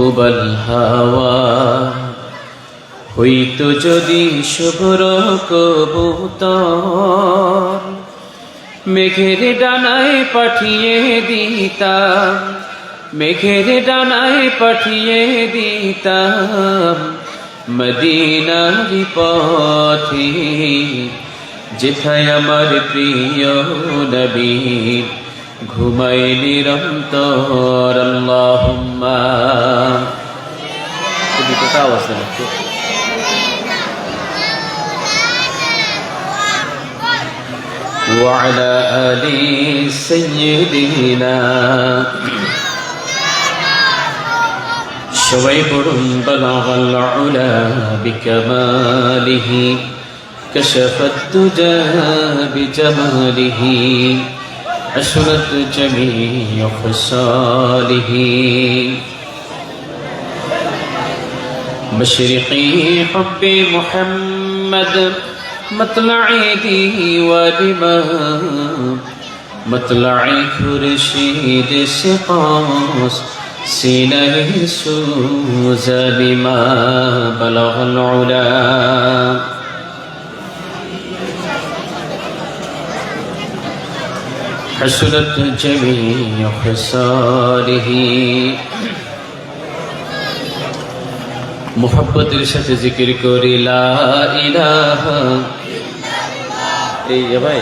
উবাল হাওয়া হইতো যদি শুভ্র কবুতর, মেঘের ডানায় পাঠিয়ে দিতাম, মেঘের ডানায় পাঠিয়ে দিতাম মদিনার পথে, যেথায় আমার প্রিয় নবী ঘুমায় নিরন্তর। আল্লাহুম্মা আওয়াজ দেন একটু। وعلى آل سيدنا شويبر بلغ العلا بكماله، كشف الدجى بجماله، عشرت جميع خصاله، مشرقي حب محمد مطلعي والإمام، مطلعي خورشيد سقاس سينه سوزى بما بلغ العلا، حسنت جميع خصاله। মুহাব্বতের সাথে জিকির করি লা ইলাহা। এই ভাই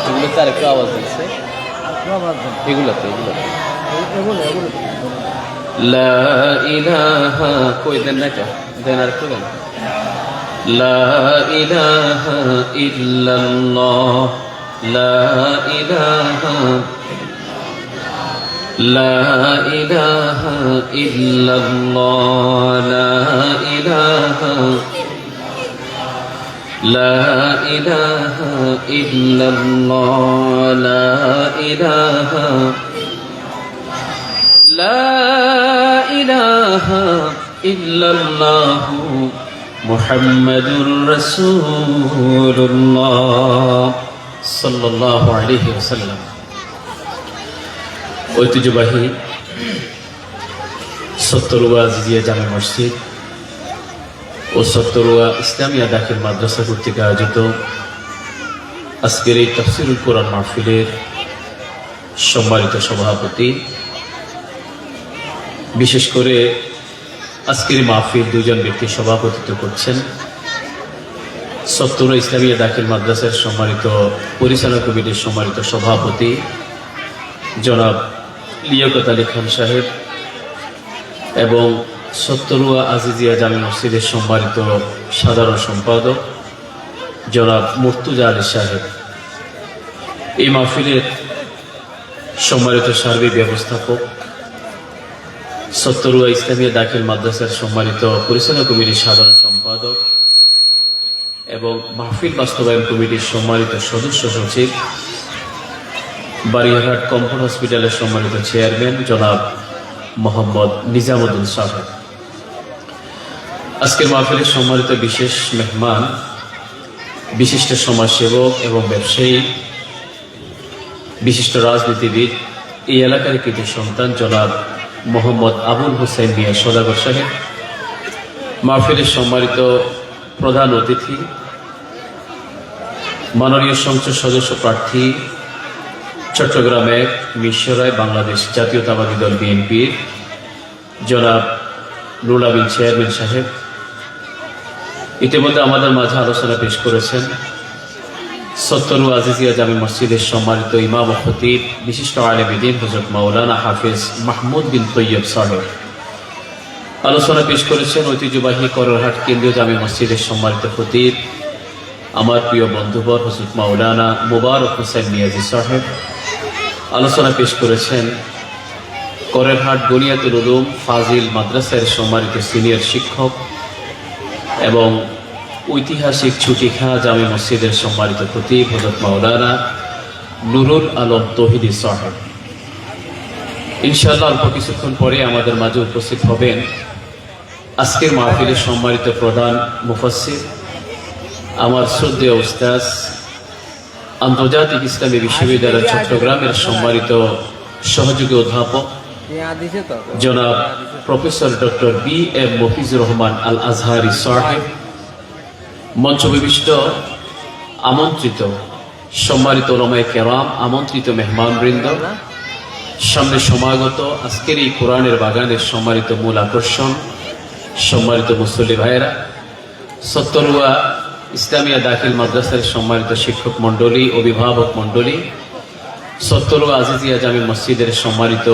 এগুলো তার একটু আওয়াজ দিচ্ছে, এগুলো লা ইলাহা কই দেন না কা দেন, আর একটু দেন। লা ইলাহা ইল্লাল্লাহ, লা ইলাহা, لا إله إلا الله، لا إله، لا إله إلا الله، لا إله، لا إله إلا الله محمد رسول الله صلى الله عليه وسلم। ঐতিহ্যবাহী সত্তরুয়া আজিজিয়া জামে মসজিদ ও সত্তরুয়া ইসলামিয়া দাখিল মাদ্রাসা কর্তৃক আয়োজিত আজকের এই তাফসীরুল কোরআন মাহফিলের সম্মানিত সভাপতি, বিশেষ করে আজকের মাহফিল দুজন ব্যক্তি সভাপতিত্ব করছেন। সত্তরুয়া ইসলামিয়া দাখিল মাদ্রাসার সম্মানিত পরিচালনা কমিটির সম্মানিত সভাপতি জনাব লিয়াকত আলী খান সাহেব এবং সত্তরুয়া আজিজিয়া জামে মসজিদের সম্মানিত সাধারণ সম্পাদক জনাব মুর্তুজা আলী সাহেব, এই মাহফিলের সম্মানিত সার্বিক ব্যবস্থাপক, সত্তরুয়া ইসলামিয়া দাখিল মাদ্রাসার সম্মানিত পরিচালনা কমিটির সাধারণ সম্পাদক এবং মাহফিল বাস্তবায়ন কমিটির সম্মানিত সদস্য সচিব, বারিয়ারহাট কম্পন হসপিটালের সম্মানিত চেয়ারম্যান জনাব মোহাম্মদ নিজামুদ্দিন সাহেব, আজকের মাহফিলের সম্মানিত বিশেষ মেহমান, বিশিষ্ট সমাজসেবক এবং ব্যবসায়ী, বিশিষ্ট রাজনীতিবিদ, এই এলাকার কৃতি সন্তান জনাব মোহাম্মদ আবুল হোসেন মিয়া সওদাগর সাহেব, মাহফিলের সম্মানিত প্রধান অতিথি, মাননীয় সংসদ সদস্য প্রার্থী চট্টগ্রামে মিরসরাই বাংলাদেশ জাতীয়তাবাদী দল বিএনপির জনাব নুরুল আমিন চেয়ারম্যান সাহেব, ইতিমধ্যে আমাদের মাঝে আলোচনা পেশ করেছেন সত্তরুয়া আজিজিয়া জামে মসজিদের সম্মানিত ইমাম ও খতিব, বিশিষ্ট আলেম দ্বীন হযরত মাওলানা হাফেজ মাহমুদ বিন তৈয়ব সাহেব। আলোচনা পেশ করেছেন ঐতিহ্যবাহী কররহাট কেন্দ্রীয় জামে মসজিদের সম্মানিত খতিব, আমার প্রিয় বন্ধুবর হযরত মাওলানা মুবারক হোসেন মিয়াজি সাহেব। আলোচনা পেশ করেছেন কররহাট বুনিয়াতুল উলুম ফাজিল মাদ্রাসার সম্মানিত সিনিয়র শিক্ষক এবং ঐতিহাসিক ছুটিখা জামে মসজিদের সম্মানিত খতিব হযরত মাওলানা নুরুল আলম তৌহিদি সাহেব। ইনশাআল্লাহ অল্প কিছুক্ষণ পরে আমাদের মাঝে উপস্থিত হবেন আজকের মাহফিলের সম্মানিত প্রধান মুফাসসির, আমার শ্রদ্ধেয় উস্তাদ, আন্তর্জাতিক ইসলামী বিশ্ববিদ্যালয় চট্টগ্রামের সম্মানিত সহযোগী অধ্যাপক জনাব professor doctor B M Mafizur Rahman Al Azhari সাহেব, মঞ্চবিশিষ্ট আমন্ত্রিত সম্মানিত উলামায়ে কেরাম, আমন্ত্রিত মেহমানবৃন্দ, সামনে সমাগত আজকের এই কোরআনের বাগানের সম্মানিত মূল আকর্ষণ, সম্মানিত মুসল্লি ভাইয়েরা, সত্তরুয়া ইসলামিয়া দাখিল মাদ্রাসার সম্মানিত শিক্ষক মণ্ডলী, অভিভাবক মণ্ডলী, সত্তরুয়া আজিজিয়া জামি মসজিদের সম্মানিত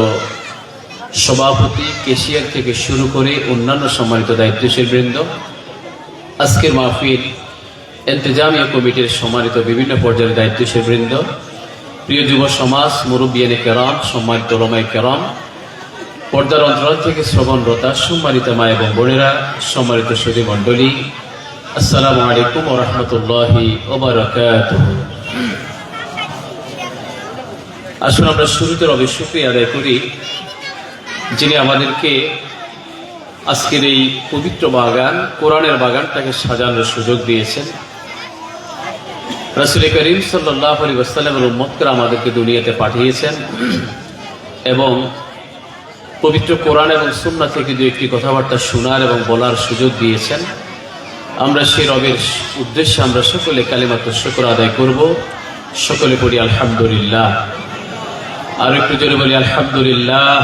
সভাপতি, কেশিয়ার থেকে শুরু করে অন্যান্য সম্মানিত দায়িত্বশীল বৃন্দ, আজকের মাহফিল ইন্তেজামিয়া কমিটির সম্মানিত বিভিন্ন পর্যায়ের দায়িত্বশীল বৃন্দ, প্রিয় যুব সমাজ, মুরব্বিয়ানে কেরাম, সম্মানিত উলামায়ে কেরাম, পর্দার অন্তরাল থেকে শ্রবণরতা সম্মানিত মা এবং বোনেরা, সম্মানিত সুধী মণ্ডলী, আসসালামু আলাইকুম ওয়া রাহমাতুল্লাহি ওয়া বারাকাতুহু। আসুন আমরা শুরুতে রবের শুকরিয়া আদায় করি, যিনি আমাদেরকে আজকের এই পবিত্র বাগান, কোরআনের বাগানটাকে সাজানোর সুযোগ দিয়েছেন। রাসূল করিম সাল্লাল্লাহু আলাইহি ওয়াসাল্লামের উম্মতকে আমাদেরকে দুনিয়াতে পাঠিয়েছেন এবং পবিত্র কোরআন এবং সুন্নাহ থেকে দু একটি কথাবার্তা শোনার এবং বলার সুযোগ দিয়েছেন। আমরা সেই রবের উদ্দেশ্যে আমরা সকলে কালিমাতুশ শুকর আদায় করব। সকলে পড়ি আলহামদুলিল্লাহ। আর একটু জোরে বলি আলহামদুলিল্লাহ।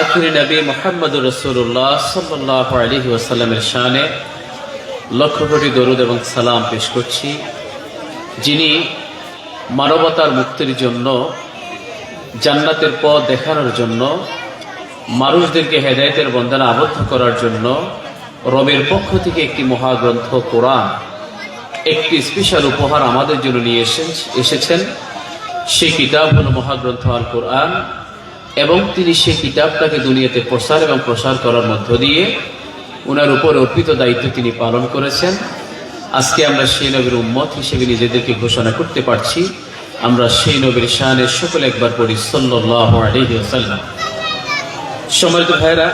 আখিরি নবী মুহাম্মদুর রাসূলুল্লাহ সাল্লাল্লাহু আলাইহি ওয়াসাল্লামের শানে লক্ষ কোটি দরুদ এবং সালাম পেশ করছি, যিনি মানবতার মুক্তির জন্য, জান্নাতের পথ দেখানোর জন্য, মানুষদেরকে হেদায়েতের বন্ধনে আবদ্ধ করার জন্য রবের পক্ষ থেকে একটি মহাগ্রন্থ কোরআন, একটি স্পেশাল উপহার আমাদের জন্য নিয়ে এসেছেন। সেই কিতাব হল মহাগ্রন্থ আল কোরআন, এবং তিনি সেই কিতাবটাকে দুনিয়াতে প্রসার এবং প্রসার করার মধ্য দিয়ে ওনার উপর অর্পিত দায়িত্ব তিনি পালন করেছেন। আজকে আমরা সেই নবীর উম্মত হিসেবে নিজেদেরকে ঘোষণা করতে পারছি। আমরা সেই নবীর শানে সকলে একবার পড়ি সাল্লাল্লাহু আলাইহি ওয়াসাল্লাম। সম্মানিত ভাইরা,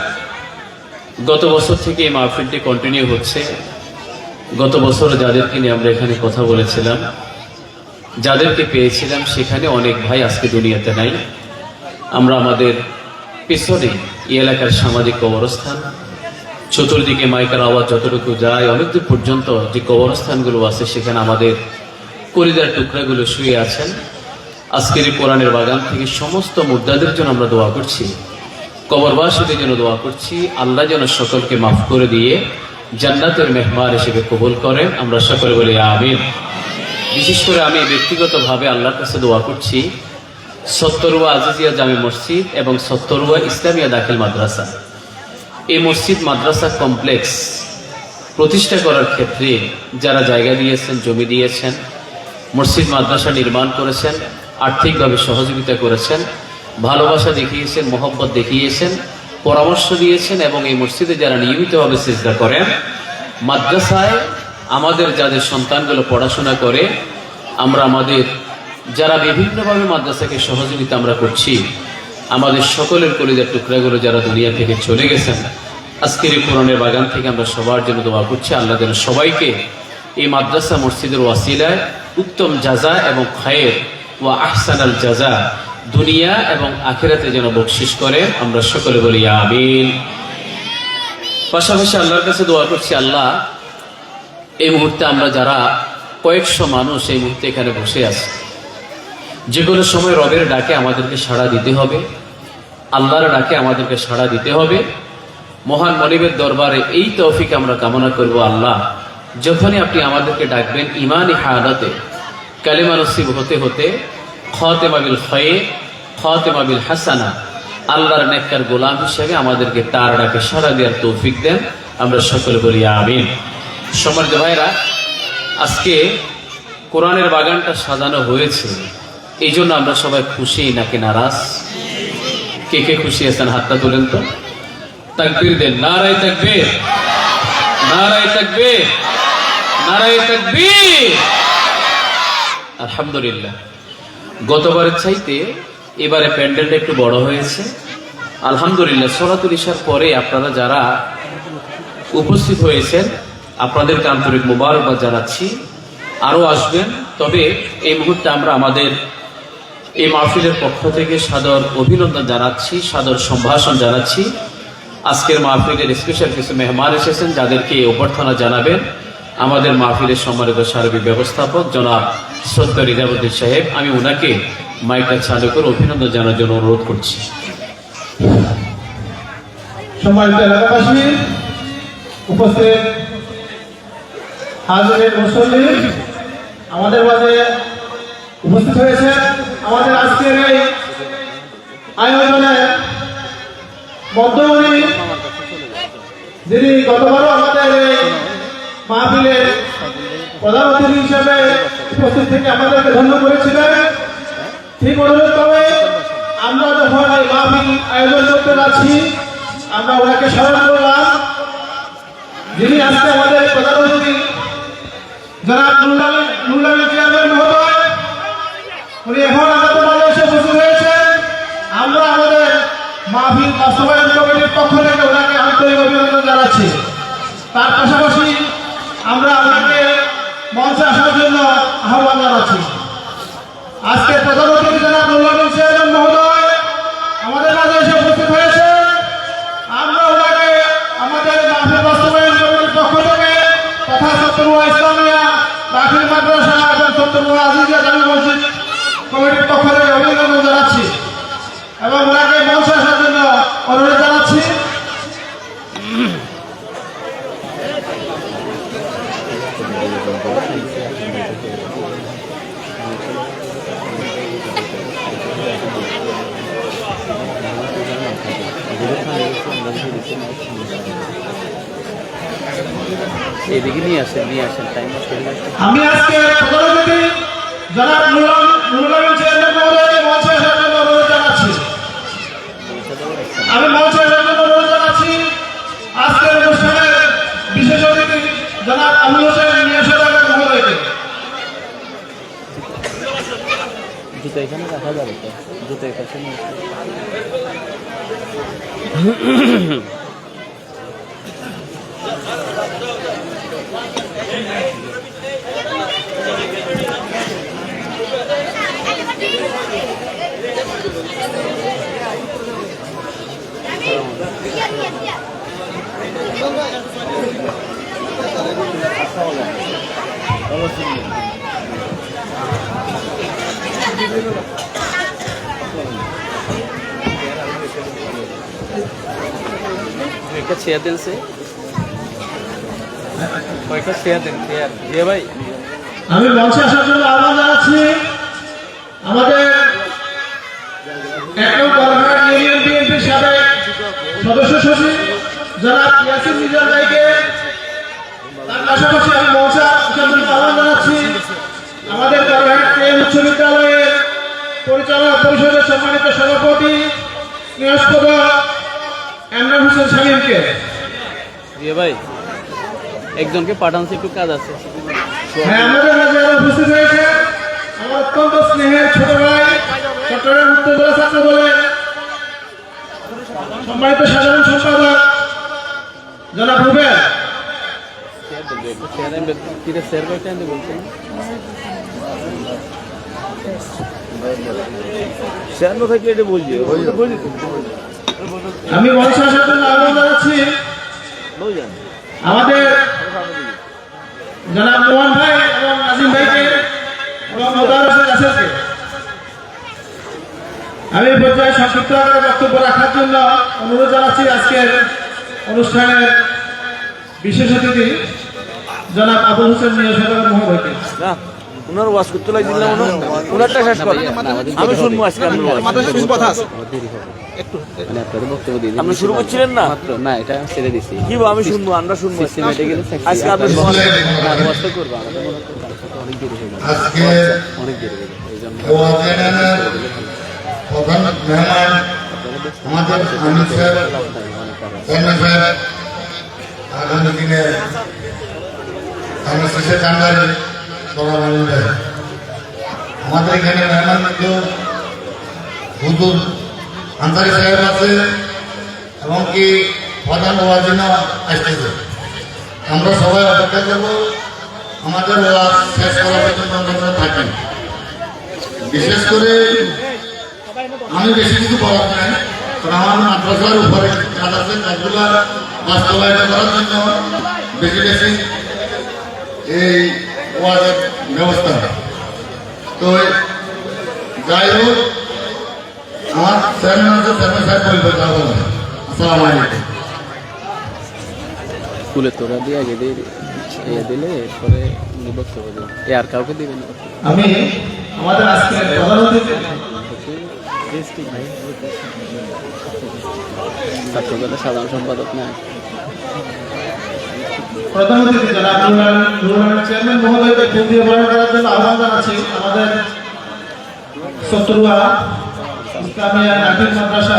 গত বছর থেকে এই মাহফিলটি কন্টিনিউ হচ্ছে। গত বছর যাদেরকে নিয়ে আমরা এখানে কথা বলেছিলাম, যাদেরকে পেয়েছিলাম, সেখানে অনেক ভাই আজকে দুনিয়াতে নাই। আমরা আমাদের পেছনে এই এলাকার সামাজিক কবরস্থান, চতুর্দিকে মাইকার আওয়াজ যতটুকু যায়, অনেক দূর পর্যন্ত যে কবরস্থানগুলো আছে, সেখানে আমাদের কলিজার টুকরাগুলো শুয়ে আছেন। আজকের এই কোরআনের বাগান থেকে সমস্ত মুর্দাদের জন্য আমরা দোয়া করছি, কবরবাসীদের জন্য দোয়া করছি। আল্লাহ যেন সকলকে মাফ করে দিয়ে জান্নাতের মেহমান হিসেবে কবুল করেন। আমরা সকলে বলি আমিন। বিশেষ করে আমি ব্যক্তিগতভাবে আল্লাহর কাছে দোয়া করছি, সত্তরুয়া আজিজিয়া জামি মসজিদ এবং সত্তরুয়া ইসলামিয়া দাখিল মাদ্রাসা, এই মসজিদ মাদ্রাসা কমপ্লেক্স প্রতিষ্ঠা করার ক্ষেত্রে যারা জায়গা দিয়েছেন, জমি দিয়েছেন, মসজিদ মাদ্রাসা নির্মাণ করেছেন, আর্থিকভাবে সহযোগিতা করেছেন, ভালোবাসা দেখিয়েছেন, মহব্বত দেখিয়েছেন, পরামর্শ দিয়েছেন, এবং এই মসজিদে যারা নিয়মিতভাবে সিজদা করেন, মাদ্রাসায় আমাদের যাদের সন্তানগুলো পড়াশোনা করে, আমরা আমাদের যারা বিভিন্নভাবে মাদ্রাসাকে সহযোগিতা আমরা করছি, আমাদের সকলের কলিজার টুকরাগুলো যারা দুনিয়া থেকে চলে গেছেন, আজকের এই কোরআনের বাগান থেকে আমরা সবার জন্য দোয়া করছি। আল্লাহ যেন সবাইকে এই মাদ্রাসা মসজিদের ওয়াসিলায় উত্তম জাযা এবং খায়ের ওয়া আহসানাল জাযা দুনিয়া এবং আখিরাতে যেন বকশিশ করে। আমরা সকলে বলি আমিন। পাশাপাশি আল্লাহর কাছে দোয়া করছি, আল্লাহ এই মুহূর্তে আমরা যারা কয়েকশো মানুষ এই মুহূর্তে এখানে বসে আছি, যে কোনো সময় রবের ডাকে আমাদেরকে সাড়া দিতে হবে, আল্লাহর ডাকে আমাদেরকে সাড়া দিতে হবে। মহান মনিবের দরবারে এই তৌফিক আমরা কামনা করব। আল্লাহ, যখনই আপনি আমাদেরকে ডাকবেন ইমানি হায়াতে কালিমা নসিব হতে হতে খাতেমা বিল খায়র, খাতেমা বিল হাসানা, আল্লাহর নেককার গোলাম হিসেবে আমাদেরকে তার ডাকে সাড়া দেওয়ার তৌফিক দেন। আমরা সকলে বলি আমিন। সম্মানিত ভাইরা, আজকে কোরআনের বাগানটা সাজানো হয়েছে, এই জন্য আমরা সবাই খুশি নাকি নারাজ? কে কে খুশি আছেন হাতটা তোলেন তো, তাকবীর দেন। নারায়ে তাকবীর, নারায়ে তাকবীর, নারায়ে তাকবীর। আলহামদুলিল্লাহ, গতবারের চাইতে এবারে প্যান্ডেলটা একটু বড় হয়েছে। আলহামদুলিল্লাহ, সলাতুল ইশার পরে আপনারা যারা উপস্থিত হয়েছেন আপনাদেরকে আন্তরিক মোবারকবাদ জানাচ্ছি। আরো আসবেন, তবে এই মুহূর্তে আমরা আমাদের এই মাহফিলের পক্ষ থেকে সাদর অভিনন্দন জানাচ্ছি, সাদর সম্ভাষণ জানাচ্ছি। আজকের মাহফিলের স্পেশাল কিছু মেহমান এসেছেন, যাদেরকে অভ্যর্থনা জানাবেন আমাদের মাহফিলের সম্মানিত সার্বিক ব্যবস্থাপক জনাব শ্রদ্ধা রিজাবুদ্দিন সাহেব। আমি ওনাকে মাইকটা চালু করে অভিনন্দন জানার জন্য অনুরোধ করছি। সম্মানিত এলাকাবাসী, উপস্থিত হাজির মুসল্লি, আমাদের মাঝে উপস্থিত হয়েছে আমাদের আজকের এই আয়োজনে মধ্যমণি, যিনি গতবারও আমাদের এই মাহফিলের প্রধান অতিথি হিসেবে উপস্থিত থেকে আমাদেরকে ধন্য করেছিলেন। ঠিক অনুরূপভাবে আমরা যখন এই মাহফিল আয়োজন করতে যাচ্ছি, আমরা ওনাকে স্মরণ করলাম, যিনি আজকে আমাদের প্রধান অতিথি জনাব নুরুল চেয়ারম্যান মহোদয়। উনি এখন আমাদের মাঝে এসে উপস্থিত হয়েছেন। আমরা আমাদের মাহফিল বাস্তবায়ন কমিটির পক্ষ থেকে ওনাকে আন্তরিক অভিনন্দন জানাচ্ছি। তার পাশাপাশি আমরা ওনাকে মঞ্চে আসার জন্য আহ্বান জানাচ্ছি। আজকে প্রধান অতিথি জনাব নুরুল চেয়ারম্যান মহোদয় আমাদের মাঝে এসে উপস্থিত হয়েছে। আমরা ওনাকে আমাদের মাহফিল বাস্তবায়ন কমিটির পক্ষ থেকে তথা সত্যমুয়া ইসলামিয়া দাখিল মাদ্রাসা এবং সত্যমুয়া আজিজিয়া জামি মসজিদ কমিটির পক্ষ থেকে অভিনন্দন জানাচ্ছি এবং ওনাকে মঞ্চে আসার জন্য অনুরোধ জানাচ্ছি। এদিকে নিয়ে আসেন টাইম। আমি আজকে প্রধান অতিথি জনাব নুরুল চেয়ারম্যান মহোদয়কে মঞ্চে আসার জন্য অনুরোধ জানাচ্ছি। আমি মঞ্চে আসার জন্য অনুরোধ জানাচ্ছি। আজকের অনুষ্ঠানের বিশেষ অতিথি জনাব আবুল হোসেন মিয়াশাদ মহোদয়কে। জুতো এখানে রাখা যাবে তো? জুতো এখানে নিয়ে একটা চেয়ার দেন, কয়েকটা চেয়ার দেন। চেয়ার ভাই, আমি মঞ্চে আসার জন্য আহ্বান জানাচ্ছি আমাদের ইউনিয়ন বিএনপির সাবেক সদস্য সচিব জনাব ইয়াসিন মিজান ভাইকে। তার পাশাপাশি আমি মঞ্চে আসার জন্য আহ্বান জানাচ্ছি আমাদের বারহাট উচ্চ বিদ্যালয়ের পরিচালনা পরিষদের সম্মানিত সভাপতি স্নেহস্পদ এমরান হোসেন শামীমকে। ভাই একজনকে পাঠানছে, একটু কাজ আছে। হ্যাঁ, আমাদের মাঝে আরো উপস্থিত হয়েছে আমার অত্যন্ত স্নেহের ছোট ভাই চট্টগ্রাম উত্তর জেলা ছাত্র দলের সম্মানিত সাধারণ সম্পাদক জনাব রুবেল। আমি মঞ্চে আসার জন্য আহ্বান জানাচ্ছি আমাদের জনাব মোহন ভাই এবং নাজিম ভাইকে এবং মোদার হোসেন রাসেলকে। আমি এই পর্যায়ে সংক্ষিপ্ত আকারে বক্তব্য রাখার জন্য অনুরোধ জানাচ্ছি আজকের অনুষ্ঠানের বিশেষ অতিথি জনাব আবুল হোসেন মিয়াশাদ মহোদয়কে। ওনার ওয়াজ করতে লাগছিলাম, ওনারটা শেষ করে আমি শুনবো। আজকে আপনি শুরু করছিলেন না? না, এটা ছেড়ে দিছি। কি আমি শুনবো, আমরা শুনবো আজকে আপনি করবো। অনেক দেরি হয়ে যাবে, অনেক দেরি হয়ে যাবে। এই জন্য প্রধান মেহমান আমাদের আমির সাহেব, চেয়ারম্যান সাহেব, আগামী দিনে আমরা শেষে কান্ডারি আমাদের এখানে মেহমান কিন্তু হুজুর আনসারি সাহেব আছে এবং কি প্রধান ওয়াজিনা আসতেছে। আমরা সবাই অপেক্ষা করবো আমাদের ওয়াজ শেষ করার পর্যন্ত আমরা থাকি। বিশেষ করে আমি বেশি কিছু বলার নাই, কারণ আমার মাদ্রাসার উপরে কাজ আছে, কাজগুলো বাস্তবায়িত করার জন্য বেশি বেশি এই ওয়ার্ডের ব্যবস্থা। তো যাই হোক, আমার চেয়ারম্যান আছে, চেয়ারম্যান সাহেব বলবে তা বলবে। আসসালামু আলাইকুম। স্কুলে তোরা দিয়ে আগে দিয়ে দিলে এরপরে বক্তব্য দেবে, আর কাউকে দিবেন না। আমি আমাদের আজকে প্রধান অতিথি ছাত্রদলের সাধারণ সম্পাদক না, প্রধান অতিথি জনাব নুরুল চেয়ারম্যান মহোদয়কে ফুল দিয়ে বরণ করার জন্য আহ্বান জানাচ্ছি। আমাদের সত্তরুয়া ইসলামিয়া নাফিস মাদ্রাসা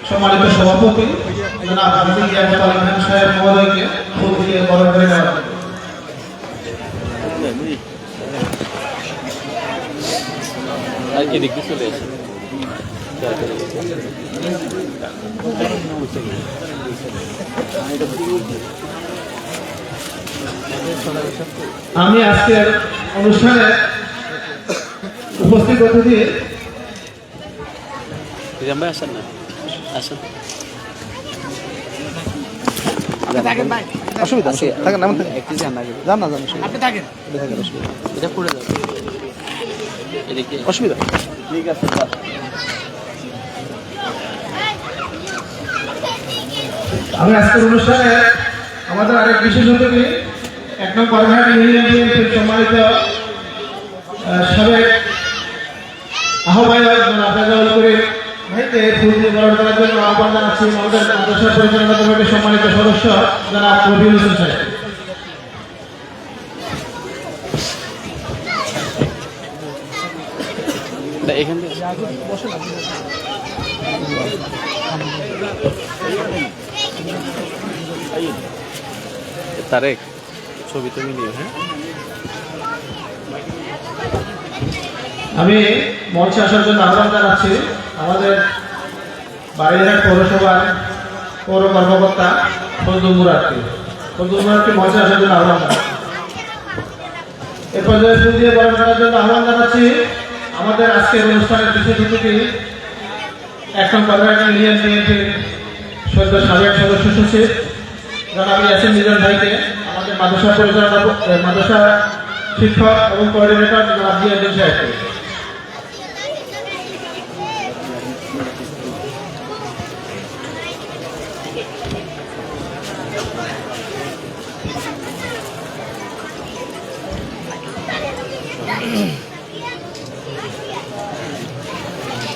সম্মানিত সভাপতি জনাব হাফিজ ইয়াকুব আলী খান সাহেব মহোদয়কে ফুল দিয়ে বরণ করে নেওয়া হবে। এদিক দিয়ে চলে এসে আমি আজকের অনুষ্ঠানে উপস্থিত অতিথি ভাই আসেন না, আসেন। অসুবিধা আছে, থাকেন, একটু যান না, যান না, আপনি থাকেন, এটা পড়ে যাবে এদিকে, অসুবিধা ঠিক আছে। আমি আজকের অনুষ্ঠানে আমাদের আরেক বিশেষ অতিথি 1 নং পারহাট ইউনিয়ন বিএনপির সম্মানিত সাবেক আহ্বায়ক জনাব রাজাউল করিম ভাইকে ফুল দিয়ে বরণ করার জন্য আহ্বান জানাচ্ছি। আমাদের মাদ্রাসা পরিচালনা কমিটির সম্মানিত সদস্য জনাব রবিউল হোসেন সাহেব। এখান থেকে বসে না, তারেক ছবি তুমি নিও। হ্যাঁ, আমি মঞ্চে আসার জন্য আহ্বান জানাচ্ছি আমাদের বাড়িঘাট পৌরসভার পৌর কর্মকর্তা ফজলুল মুরাদকে মঞ্চে আসার জন্য আহ্বান জানাচ্ছি। এ পর্যায়ে ফুল দিয়ে বরণ করার জন্য আহ্বান জানাচ্ছি আমাদের আজকের অনুষ্ঠানের বিশেষ অতিথি 1 নং পারহাট ইউনিয়ন বিএনপির সাবেক সদস্য সচিব জনাব ইয়াসিন মিজান ভাইকে, আমাদের মাদ্রাসা পরিচালনা মাদ্রাসা শিক্ষক এবং কোঅর্ডিনেটর জনাব জিয়াউদ্দিন সাহেবকে।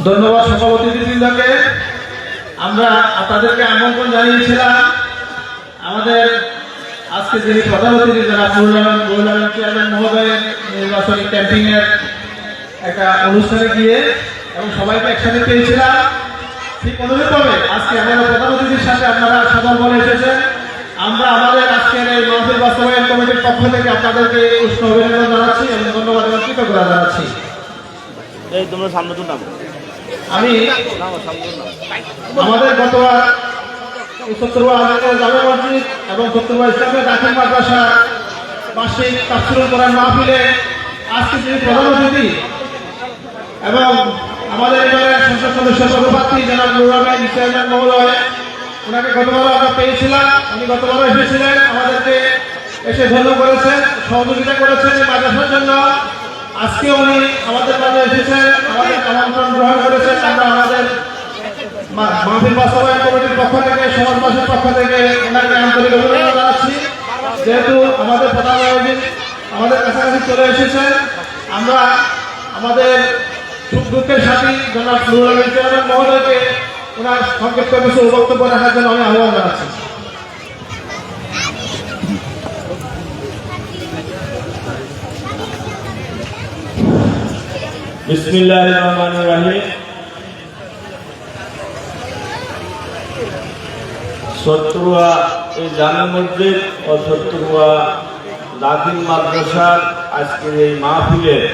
ধন্যবাদ সভাপতিবৃন্দকে। আমরা তাদেরকে আমন্ত্রণ জানিয়েছিলাম আমাদের আজকে যিনি প্রধান অতিথি জনাব নুরুল আলম চেয়ারম্যান মহোদয়ের নির্বাচনী ক্যাম্পিং এর একটা অনুষ্ঠানে গিয়ে এবং সবাইকে একসাথে পেয়েছিলাম। ঠিক অনুরূপভাবে আজকে আমাদের প্রধান অতিথির সাথে আপনারা সদর বলে এসেছেন। আমরা আমাদের আজকের এই মাহফিল বাস্তবায়ন কমিটির পক্ষ থেকে আপনাদেরকে উষ্ণ অভিনন্দন জানাচ্ছি এবং ধন্যবাদ এবং কৃতজ্ঞতা জানাচ্ছি। তোমরা সামনে তো নাম আমি আমাদের গতবার সত্তরুয়া জামে মসজিদ এবং সত্তরুয়া ইসলামিয়া দাখিল মাদ্রাসা বার্ষিক তাফসীরুল কোরআন মাহফিলে আজকে যিনি প্রধান অতিথি এবং আমাদের এবারের সংসদ সদস্য পদপ্রার্থী জনাব নুরুল আলম চেয়ারম্যান মহোদয়, ওনাকে গতবারও আমরা পেয়েছিলাম। উনি গতবারও এসেছিলেন, আমাদেরকে এসে ধন্য করেছেন, সহযোগিতা করেছেন এই মাদ্রাসার জন্য। আজকে উনি আমাদের মাঝে এসেছেন, আমাদের আমন্ত্রণ গ্রহণ করেছেন। আমরা আমাদের মাহফিল বাস্তবায়ন কমিটির পক্ষ থেকে, সমাজবাসীর পক্ষ থেকে ওনাকে আন্তরিক অভিনন্দন জানাচ্ছি। যেহেতু আমাদের প্রধান আয়োজন আমাদের কাছাকাছি চলে এসেছেন, আমরা আমাদের সুখ দুঃখের সাথী জনাব নুরুল আলম চেয়ারম্যান মহোদয়কে ওনার সংক্ষিপ্ত কিছু বক্তব্য রাখার জন্য আমি আহ্বান জানাচ্ছি। বিসমিল্লাহির রহমানির রহিম। সত্তরুয়া এই জামে মসজিদ ও সত্তরুয়া দাখিল মাদ্রাসার আজকের এই মাহফিলের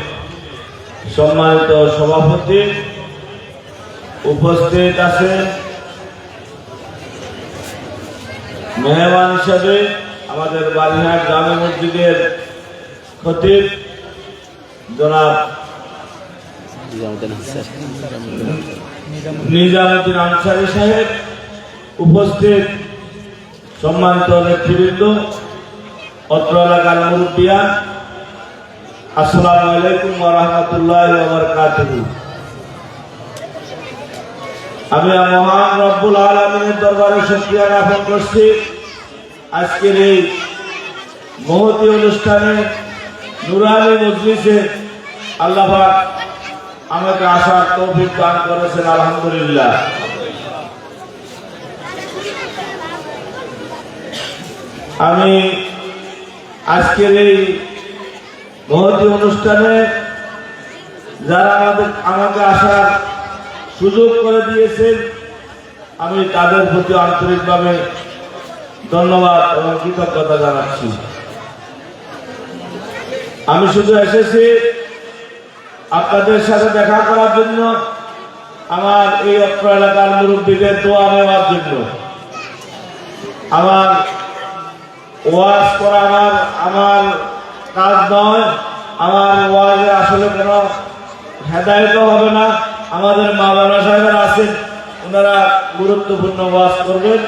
সম্মানিত সভাপতি উপস্থিত আছেন। মেহমান হিসাবে আমাদের বালিহাট জামে মসজিদের খতিব জনাব নিজামুদ্দিন আনসারী সাহেব, উপস্থিত সম্মানিত নেতৃবৃন্দ, অত্র এলাকার মুরব্বিয়ান, আসসালামু আলাইকুম ওয়া রাহমাতুল্লাহি ওয়া বারাকাতুহু। আমি মহান রব্বুল আলামিনের দরবারে শুকরিয়া জ্ঞাপন করছি আজকের এই মহতী অনুষ্ঠানে, নুরানি মজলিসে আল্লাহ পাক আমাকে আসার তৌফিক দান করেছেন, আলহামদুলিল্লাহ। আমি আজকের এই মহতী অনুষ্ঠানে যারা আমাকে আসার সুযোগ করে দিয়েছেন, আমি তাদের প্রতি আন্তরিকভাবে ধন্যবাদ এবং কৃতজ্ঞতা জানাচ্ছি। আমি শুধু এসেছি আপনাদের সাথে দেখা করার জন্য, আমার এই অত্র এলাকার মুরব্বীদের দোয়া নেওয়ার জন্য। আমার ওয়াজ করা আমার কাজ নয়, আমার ওয়াজে আসলে কোনো হেদায়েত হবে না। আমাদের মাওলানা সাহেবরা আছেন, ওনারা গুরুত্বপূর্ণ ওয়াজ করবেন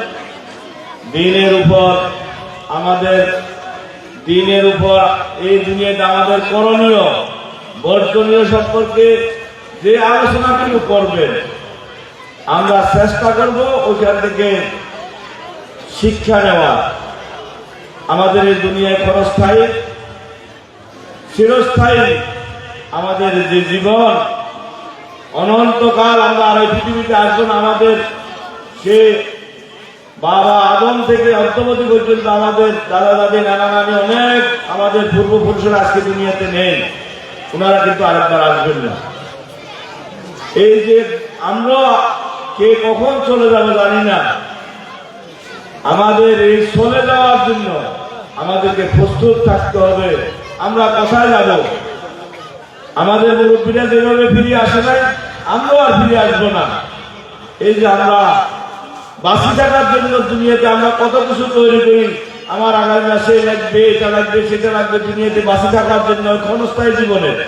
দ্বীনের উপর। আমাদের দ্বীনের উপর এই দুনিয়াতে আমাদের করণীয় বর্জনীয় সম্পর্কে যে আলোচনাটুকু করবেন, আমরা চেষ্টা করব ওইখান থেকে শিক্ষা নেওয়া। আমাদের এই দুনিয়ায় ক্ষণস্থায়ী, চিরস্থায়ী আমাদের যে জীবন, অনন্তকাল আমরা আর এই পৃথিবীতে আসবো না। আমাদের সে বাবা আদম থেকে অন্তবতী পর্যন্ত আমাদের দাদা দাদি নানা নানি অনেক আমাদের পূর্বপুরুষেরা আজকে দুনিয়াতে নেই, ওনারা কিন্তু আরেকবার আসবেন না। এই যে আমরা কে কখন চলে যাবো জানি না, আমাদের এই চলে যাওয়ার জন্য আমাদেরকে প্রস্তুত থাকতে হবে। আমরা কোথায় যাব? আমাদের মুরব্বীরা যেভাবে ফিরে আসে নাই, আমরাও আর ফিরে আসবো না। এই যে আমরা বাঁচি থাকার জন্য দুনিয়াতে আমরা কত কিছু তৈরি করি, আমার আগামী মাসে লাগবে, এটা লাগবে, সেটা লাগবে, দুনিয়াতে বাঁচি থাকার জন্য ক্ষণস্থায়ী জীবনের।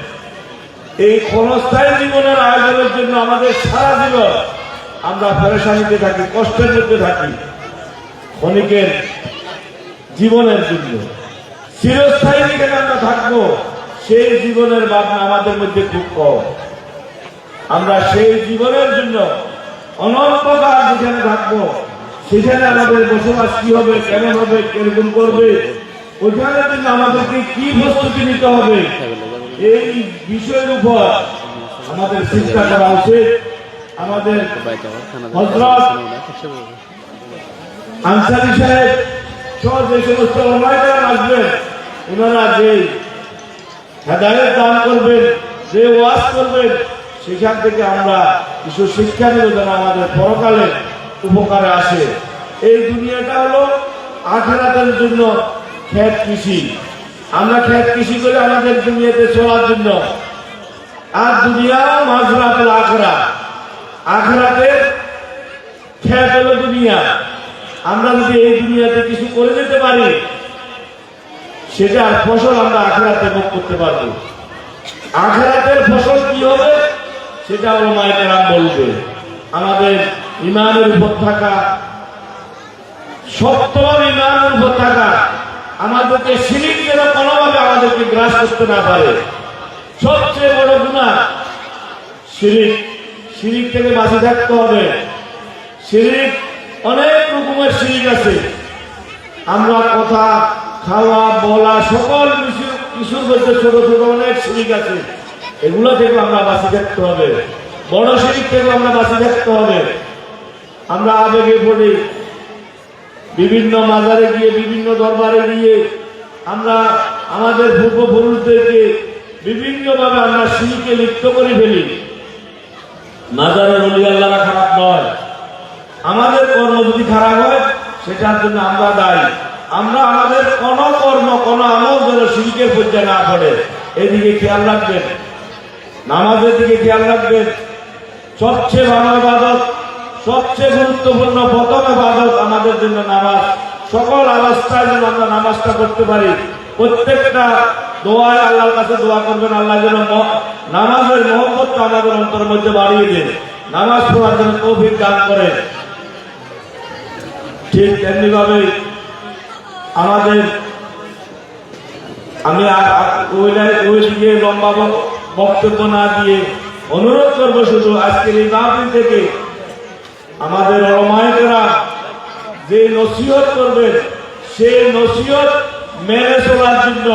এই ক্ষণস্থায়ী জীবনের আয়োজনের জন্য আমাদের সারা জীবন আমরা পেরেশানিতে থাকি, কষ্টের মধ্যে থাকি। ক্ষণিকের জীবনের জন্য চিরস্থায়ী যেখানে আমরা থাকবো, সেই জীবনের ভাবনা আমাদের মধ্যে খুব কম। আমরা সেই জীবনের জন্য অনন্তকাল যেখানে থাকবো, সেখানে আমাদের বসবাস কি হবে, কেন হবে, কিরকম করবে, ওইখানের জন্য আমাদেরকে কি প্রস্তুতি নিতে হবে, এই বিষয়ের উপর আমাদের চিন্তা করা উচিত। আমাদের হযরত আনসারী সাহেব সহ যে সমস্ত ওলামায়ে আসবেন, ওনারা যে হেদায়েত দান করবেন, যে ওয়াজ করবেন, সেখান থেকে আমরা কিছু শিক্ষা নেব যেন আমাদের পরকালে উপকারে আসে। এই দুনিয়াটা হলো আখিরাতের জন্য ক্ষেত কৃষি। আমরা ক্ষেত কৃষি করে আমাদের দুনিয়াতে চলার জন্য, আর দুনিয়া মাজরাতুল আখিরা, আখিরাতের ক্ষেত হলো দুনিয়া। আমরা যদি এই দুনিয়াতে কিছু করে যেতে পারি, সেটার ফসল আমরা আখিরাতে ভোগ করতে পারবো। আখিরাতের ফসল কি হবে সেটা ওলামায়ে কেরাম বলবে। আমাদের ঈমানের উপর থাকা, শক্তভাবে ঈমানের উপর থাকা, আমাদেরকে শিরক যেন কোনোভাবে আমাদেরকে গ্রাস করতে না পারে। সবচেয়ে বড় গুনাহ শিরক। শিরক থেকে বাঁচে থাকতে হবে। শিরক অনেক রকমের শিরক আছে। আমরা কথা, খাওয়া, বলা, সকল কিছুর মধ্যে ছোট ছোট অনেক শিরক আছে। এগুলো থেকে আমরা বাঁচে থাকতে হবে। বড় শিরক থেকে আমরা বাঁচে থাকতে হবে। আমরা আবেগে পড়ি, বিভিন্ন মাজারে গিয়ে, বিভিন্ন দরবারে গিয়ে আমরা আমাদের পূর্বপুরুষদেরকে বিভিন্নভাবে আমরা শিরকে লিপ্ত করে ফেলি। মাজারের ওলি আল্লাহরা খারাপ নয়, আমাদের কর্ম যদি খারাপ হয় সেটার জন্য আমরা দায়ী। আমরা আমাদের কোন কর্ম, কোন আমল যেন শিরকের পর্যায়ে না পড়ে, এদিকে খেয়াল রাখবেন। নামাজের দিকে খেয়াল রাখবেন। সবচেয়ে ভালো ইবাদত, সবচেয়ে গুরুত্বপূর্ণ প্রথম ইবাদত আমাদের জন্য নামাজ। সকল অবস্থায় যেন আমরা নামাজটা করতে পারি। প্রত্যেকটা দোয়ায় আল্লাহর কাছে দোয়া করবেন, আল্লাহ যেন নামাজের মহব্বতটা আমাদের অন্তরের মধ্যে বাড়িয়ে দেন, নামাজ পড়ার জন্য তৌফিক দান করেন। ঠিক তেমনি ভাবে আমাদের আমি ওই দিকে লম্বা বক্তব্য না দিয়ে অনুরোধ করবো শুধু আজকের এই মাহফিল থেকে আমাদের ওলামায়েরা যে নসিহত করবেন সেই নসিহত মেনে চলার জন্য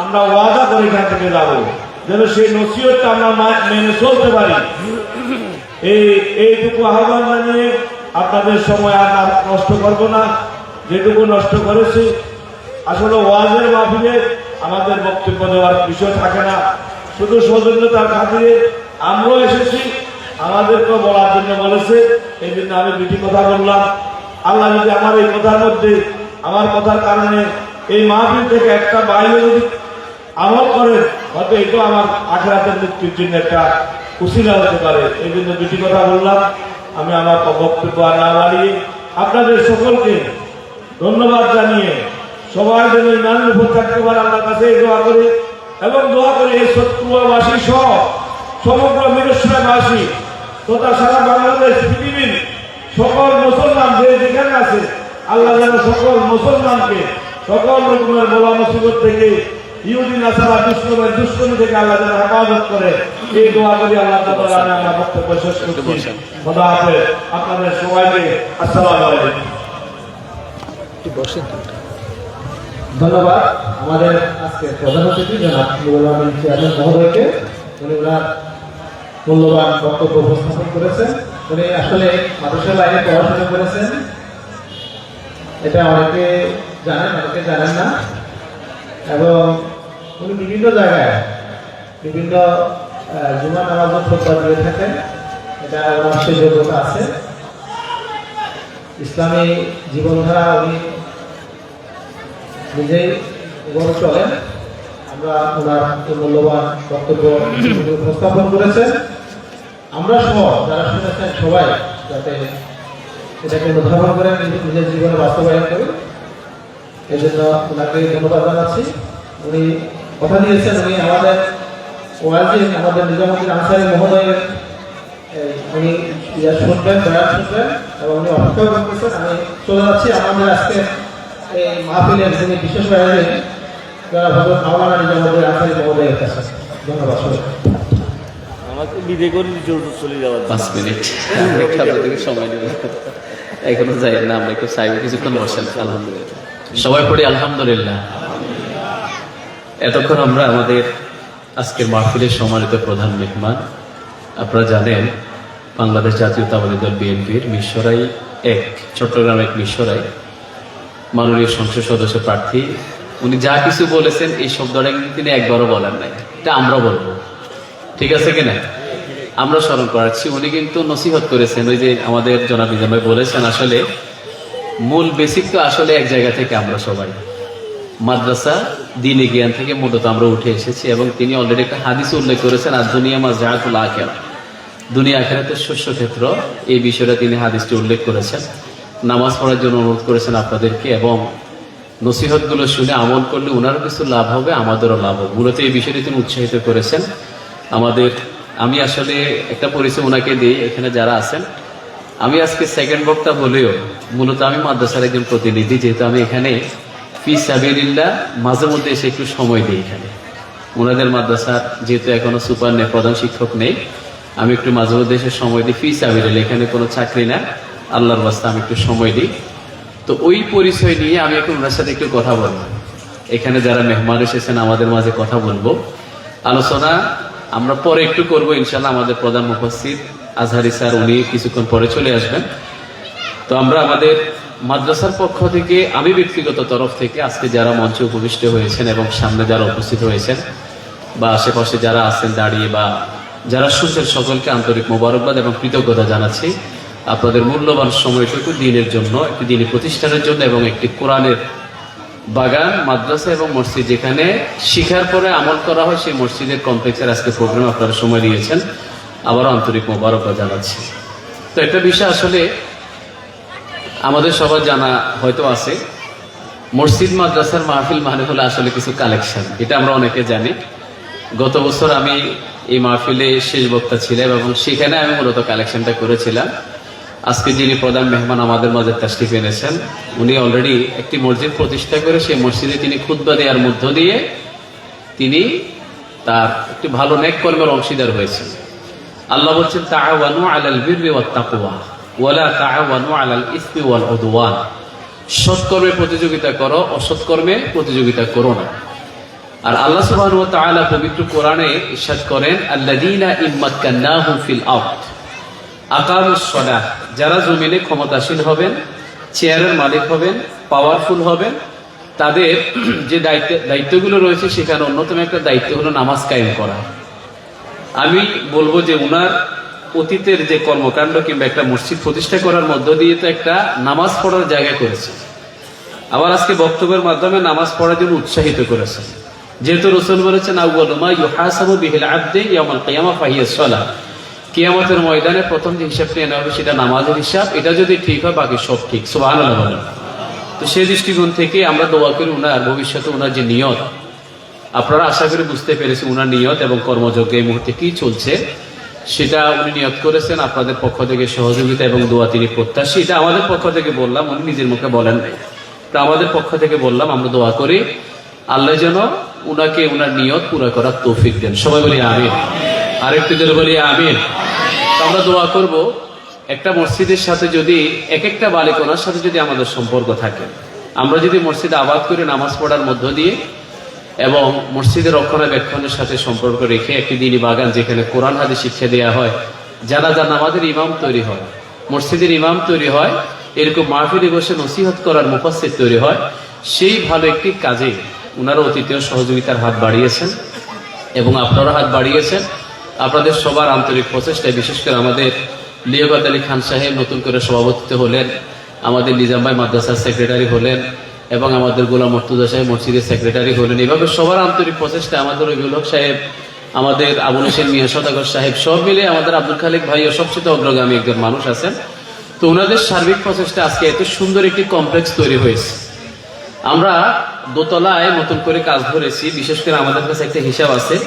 আমরা ওয়াদা করে এখান থেকে যাবো, যেন সেই নসিহতটা আমরা মেনে চলতে পারি। এইটুকু আহ্বান জানিয়ে আপনাদের সময় আর নষ্ট করবো না। যেটুকু নষ্ট করেছি আসলে ওয়াজের মাহফিলে আমাদের বক্তব্য দেওয়ার বিষয় থাকে না, শুধু সৌজন্যতার খাতিরে আমরাও এসেছি, আমাদেরকেও বলার জন্য বলেছে, এই জন্য আমি দুটি কথা বললাম। আল্লাহ যদি আমার এই কথার মধ্যে আমার কথার কারণে এই মাহফিল থেকে একটা বাইরে যদি আমল করেন, হয়তো এটাও আমার আখিরাতের মুক্তির জন্য একটা উসিলা হতে পারে। এই জন্য দুটি কথা বললাম। আমি আমার বক্তব্য আর না বাড়িয়ে আপনাদের সকলকে ধন্যবাদ জানিয়ে সবাই যেন ইমানের উপর থাকতে পারে আল্লাহর কাছে দোয়া করে, এবং দোয়া করে এই শত্রুবাসী সহ সমগ্র মিরসরাইবাসী তথা সারা বাংলাদেশ পৃথিবীর সকল মুসলমান যে যেখানে আছে আল্লাহ যেন সকল মুসলমানকে সকল রকমের বলা মুসিবত থেকে, ইহুদি নাসারা দুশ্মনী থেকে আল্লাহ যেন হেফাজত করে, এই দোয়া করি আল্লাহ তাআলা। আমি আমার বক্তব্য শেষ করছি। খোদা হাফেজ। আপনাদের সবাইকে আসসালামু আলাইকুম। ধন্যবাদ আমাদের আজকে প্রধান অতিথি জনাব নুরুল আমিন চেয়ারম্যান মহোদয়কে। উনি ওনার মূল্যবান বক্তব্য উপস্থাপন করেছেন। উনি আসলে মাদ্রাসা লাইনে পড়াশোনা করেছেন, এটা অনেকে জানেন অনেকে জানেন না, এবং উনি বিভিন্ন জায়গায় বিভিন্ন জুমা নামাজের খুতবা দিয়ে থাকেন, এটা ওনার সেই যোগ্যতা আছে। ইসলামী জীবনধারা উনি নিজেই গড়ে চলেন। আমরা ওনার মূল্যবান বক্তব্য উপস্থাপন করেছেন। আমরা সহ যারা শুনেছেন সবাই যাতে এটাকে অনুধাবন করে নিজের জীবনে বাস্তবায়ন করে, এই জন্য ওনাকে ধন্যবাদ জানাচ্ছি। উনি কথা দিয়েছেন উনি আমাদের ওয়াজে আমাদের নিজামুদ্দিন আনসারী মহোদয়ের উনি শুনবেন, বয়ান শুনবেন, এবং উনি অপেক্ষা করতেছেন। আমি চলে যাচ্ছি আমাদের আজকে এই মাহফিলের যিনি বিশেষ আয়োজন যারা ভগবান মাওলানা নিজামুদ্দিন আনসারী মহোদয়ের কাছে। ধন্যবাদ সবাই। আমাকে বিদে করে চলে যাওয়ার 5 মিনিট আপনাদেরকে সময় দেব, এখনো যাই না, আমরা একটু চাইব কিছুক্ষণ বসেন। আলহামদুলিল্লাহ সবাই পড়ি আলহামদুলিল্লাহ। এতক্ষণ আমরা আমাদের আজকের মাহফিলের সম্মানিত প্রধান মেহমান, আপনারা জানেন বাংলাদেশ জাতীয়তাবাদী দল বিএনপির মিরসরাই 1 চট্টগ্রাম 1 মিরসরাই মাননীয় সংসদ সদস্য প্রার্থী, উনি যা কিছু বলেছেন এই শব্দটা কিন্তু তিনি একবারও বলেন নাই, এটা আমরা বলবো, ঠিক আছে কিনা? আমরা স্মরণ করাচ্ছি। উনি কিন্তু নসিহত করেছেন, ওই যে আমাদের জনাব নিজাম ভাই বলেছেন, আসলে মূল বেসিক তো আসলে এক জায়গা থেকে আমরা সবাই মাদ্রাসা দ্বীনে জ্ঞান থেকে মূলত আমরা উঠে এসেছি, এবং তিনি অলরেডি একটা হাদিস উল্লেখ করেছেন, আর দুনিয়া মাজরাতুল আখিরাহ, দুনিয়া আখিরাতের শস্য ক্ষেত্র, এই বিষয়টা তিনি হাদিসটি উল্লেখ করেছেন। নামাজ পড়ার জন্য অনুরোধ করেছেন আপনাদেরকে, এবং নসিহতগুলো শুনে আমল করলে ওনারও কিছু লাভ হবে, আমাদেরও লাভ হবে। মূলত এই বিষয়টি তিনি উৎসাহিত করেছেন আমাদের। আমি আসলে একটা পরিচয় ওনাকে দিই, এখানে যারা আছেন, আমি আজকে সেকেন্ড বক্তা বলেও মূলত আমি মাদ্রাসার একজন প্রতিনিধি, যেহেতু আমি এখানে ফি সাবিলিল্লাহ মাঝে মধ্যে এসে একটু সময় দিই এখানে। ওনাদের মাদ্রাসার যেহেতু এখনো সুপার নেই, প্রধান শিক্ষক নেই, আমি একটু মাঝে মধ্যে এসে সময় দিই ফি সাবিলিল্লাহ, এখানে কোনো চাকরি না, আল্লাহর রাস্তা আমি একটু সময় দিই। তো ওই পরিচয় নিয়ে আমি এখন ওনার সাথে একটু কথা বলবো। এখানে যারা মেহমান এসেছেন আমাদের মাঝে কথা বলবো, আলোচনা আমরা পরে একটু করবো ইনশাল্লাহ। আমাদের প্রধান মুফাসসির আজহারি স্যার উনি কিছুক্ষণ পরে চলে আসবেন। তো আমরা আমাদের মাদ্রাসার পক্ষ থেকে, আমি ব্যক্তিগত তরফ থেকে আজকে যারা মঞ্চে উপবিষ্ট হয়েছেন এবং সামনে যারা উপস্থিত হয়েছেন বা আশেপাশে যারা আছেন দাঁড়িয়ে বা যারা শুনছেন, সকলকে আন্তরিক মোবারকবাদ এবং কৃতজ্ঞতা জানাচ্ছি। আপনাদের মূল্যবান সময়টুকু দিনের জন্য, একটি দিনী প্রতিষ্ঠানের জন্য, এবং একটি কোরআনের বাগান মাদ্রাসা এবং মসজিদ যেখানে শিখার পরে আমল করা হয়, সেই মসজিদের কমপ্লেক্সের আজকে প্রোগ্রাম আপনারা সময় দিয়েছেন, আবারও আন্তরিক মোবারকবাদ জানাচ্ছি। তো একটা বিষয় আসলে আমাদের সবার জানা হয়তো আছে, মসজিদ মাদ্রাসার মাহফিল মানে হলো আসলে কিছু কালেকশন, এটা আমরা অনেকে জানি। গত বছর আমি এই মাহফিলে শেষ বক্তা ছিলাম এবং সেখানে আমি মূলত কালেকশনটা করেছিলাম। আজকে যিনি প্রধান মেহমান আমাদের মাঝে তাশরিফ এনেছেন, উনি অলরেডি একটি মসজিদ প্রতিষ্ঠা করে সেই মসজিদে তিনি খুতবা দেওয়ার মধ্য দিয়ে তিনি তার একটি ভালো নেক কর্মের অংশীদার হয়েছেন। আল্লাহ বলছেন, তাআওয়ানু আলাল বিররি ওয়াত তাকওয়া ওয়ালা তাআওয়ানু আলাল ইসমি ওয়াল উদওয়ান। সৎকর্মে প্রতিযোগিতা করো, অসৎকর্মে প্রতিযোগিতা করো না। আর আল্লাহ সুবহানাহু ওয়া তাআলা পবিত্র কোরআনে ইরশাদ করেন, আল্লাযীনা ইম্মাক্কান্নাহুম ফিল আরদ আকামুস সালাহ। যারা জমিনে ক্ষমতাশীল হবেন, চেয়ারের মালিক হবেন, পাওয়ারফুল হবেন, তাদের যে দায়িত্বগুলো রয়েছে সেখানে অন্যতম একটা দায়িত্ব হলো নামাজ কায়েম করা। আমি বলবো যে উনার অতীতের যে কর্মকাণ্ড কিংবা একটা মসজিদ প্রতিষ্ঠা করার মধ্য দিয়ে তো একটা নামাজ পড়ার জায়গা করেছে, আবার আজকে বক্তব্যের মাধ্যমে নামাজ পড়ার জন্য উৎসাহিত করেছে। যেহেতু রাসূল বলেছেন, আউয়ালু মা ইউহাসাবু বিহিল আবদু ইয়াউমাল কিয়ামা ফাহিয়াস সালাহ। কিয়ামতের ময়দানে প্রথম যে হিসাব নেওয়া হবে সেটা নামাজের হিসাব। এটা যদি ঠিক হয় বাকি সব ঠিক। সুবহানাল্লাহ বলেন। তো সেই দৃষ্টিকোণ থেকে আমরা দোয়া করি উনার ভবিষ্যতে উনার যে নিয়ত, আপনারা আশা করি বুঝতে পেরেছি উনার নিয়ত এবং কর্মযজ্ঞ এই মুহূর্তে কি চলছে সেটা উনি নিয়ত করেছেন। আপনাদের পক্ষ থেকে সহযোগিতা এবং দোয়া তিনি প্রত্যাশী। এটা আমাদের পক্ষ থেকে বললাম, উনি নিজের মুখে বলেন নাই, তা আমাদের পক্ষ থেকে বললাম আমরা দোয়া করি আল্লাহ যেন উনাকে উনার নিয়ত পুরা করার তৌফিক দেন। সবাই বলি আমিন। আরেকটু জোরে বলি আমিন। আমরা দোয়া করব একটা মসজিদের সাথে যদি এক একটা বালিকনার সাথে যদি আমাদের সম্পর্ক থাকে, আমরা যদি মসজিদ আবাদ করে নামাজ পড়ার মধ্য দিয়ে এবং মসজিদের রক্ষণাবেক্ষণের সাথে সম্পর্ক রেখে একটি দিনী বাগান যেখানে কোরআন হাদিস শিক্ষা দেওয়া হয়, জানাজা নামাজের ইমাম তৈরি হয়, মসজিদের ইমাম তৈরি হয়, এরকম মাহফিলে বসে নসিহত করার মুফাসসির তৈরি হয়, সেই ভালো একটি কাজে উনারা অতীতীয় সহযোগিতার হাত বাড়িয়েছেন এবং আপনারা হাত বাড়িয়েছেন। আপনাদের সবার আন্তরিক প্রচেষ্টায়, বিশেষ করে আমাদের লিয়াকত আলী খান সাহেব নতুন করে সভাপতিত্ব হলেন, আমাদের নিজাম ভাই মাদ্রাসার সেক্রেটারি হলেন এবং আমাদের গোলাম মুর্তজা সাহেব মসজিদের সেক্রেটারি হলেন। এভাবে সবার আন্তরিক প্রচেষ্টা, আমাদের রবিউল হক সাহেব, আমাদের আবুল হোসেন মিয়া সদাগর সাহেব, সব মিলে আমাদের আব্দুল খালিক ভাইও সবচেয়ে অগ্রগামী একজন মানুষ আছেন। তো ওনাদের সার্বিক প্রচেষ্টা আজকে এত সুন্দর একটি কমপ্লেক্স তৈরি হয়েছে। আমরা দোতলায় নতুন করে কাজ ধরেছি। বিশেষ করে আমাদের কাছে একটা হিসাব আছে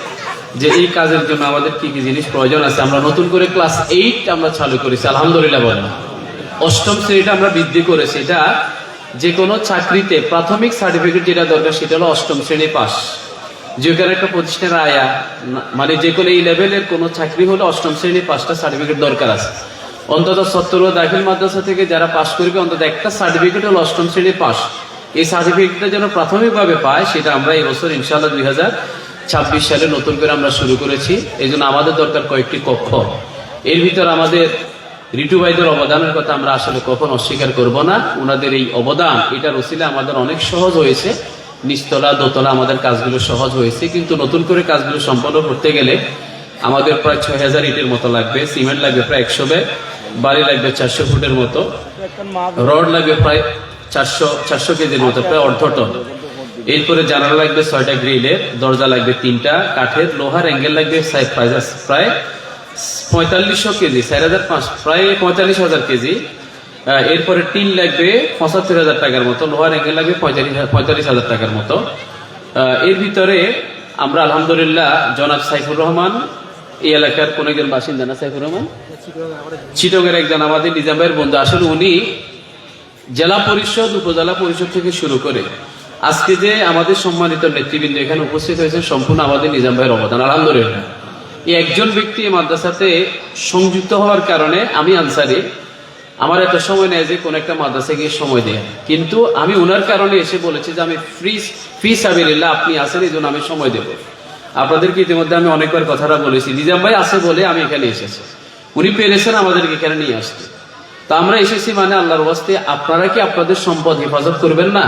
যে এই কাজের জন্য আমাদের কি কি জিনিস প্রয়োজন আছে। আমরা নতুন করে ক্লাস 8 আমরা চালু করেছি, আলহামদুলিল্লাহ বলেন। 8ম শ্রেণীটা আমরা বৃদ্ধি করেছি। এটা যে কোনো চাকরিতে প্রাথমিক সার্টিফিকেট যেটা দরকার সেটা হলো 8ম শ্রেণী পাস। যেখানে একটা প্রতিষ্ঠানের আয়া মানে যে কোনো এই লেভেলের কোনো চাকরি হলে 8ম শ্রেণী পাসটা সার্টিফিকেট দরকার আছে। অন্তত 70 দাখিল মাদ্রাসা থেকে যারা পাস করবে অন্তত একটা সার্টিফিকেট হলো 8ম শ্রেণী পাস। এই সার্টিফিকেটটা যেন প্রাথমিকভাবে পায় সেটা আমরা এই বছর ইনশাআল্লাহ 2026 সালে নতুন করে আমরা শুরু করেছি। এই জন্য আমাদের দরকার কয়েকটি কক্ষ। এর ভিতর আমাদের রিটু ভাইদের অবদানের কথা আমরা আসলে কখন অস্বীকার করব না। ওনাদের এই অবদান, এটার ওসিলে আমাদের অনেক সহজ হয়েছে। নিচতলা দোতলা আমাদের কাজগুলো সহজ হয়েছে, কিন্তু নতুন করে কাজগুলো সম্পন্ন করতে গেলে আমাদের প্রায় 6000 ইটের মতো লাগবে, সিমেন্ট লাগবে প্রায় 100 ব্যাগ, বালি লাগবে 400 ফুটের মতো, রড লাগবে প্রায় 400 কেজির মতো, প্রায় অর্ধ টন। এরপরে জানালা লাগবে 6টা গ্রিলের, দরজা লাগবে 3টা কাঠের, লোহার অ্যাঙ্গেল লাগবে প্রায় 4500 কেজি, 4500 প্রায় 45,000 কেজি। এরপরে টিন লাগবে 75,000 টাকার মতো, লোহার অ্যাঙ্গেল লাগবে 45,000 টাকার মতো। এর ভিতরে আমরা আলহামদুলিল্লাহ জনাব সাইফুর রহমান, এই এলাকার কোন একজন বাসিন্দা না, সাইফুর রহমান চিটগের একজন আমাদের নিজাম ভাইয়ের বন্ধু। আসলে উনি জেলা পরিষদ, উপজেলা পরিষদ থেকে শুরু করে আজকে যে আমাদের সম্মানিত নেতৃবৃন্দ এখানে উপস্থিত হয়েছেন, সম্পূর্ণ আমাদের নিজাম ভাইয়ের অবদান আলহামদুলিল্লাহ। এই একজন ব্যক্তি মাদ্রাসাতে সংযুক্ত হওয়ার কারণে আমি আনসারি, আমার এত সময় নেই যে কোন একটা মাদ্রাসায় গিয়ে সময় দেয়, কিন্তু আমি ওনার কারণে এসে বলেছি যে আমি ফি সাবিলিল্লাহ আপনি আসেন, এই জন্য আমি সময় দেব। আপনাদেরকে ইতিমধ্যে আমি অনেকবার কথাটা বলেছি, নিজাম ভাই আছে বলে আমি এখানে এসেছি, উনি পেরেছেন আমাদেরকে এখানে নিয়ে আসতে। তা আমরা এসেছি মানে আল্লাহর ওয়াস্তে, আপনারা কি আপনাদের সম্পদ হেফাজত করবেন না,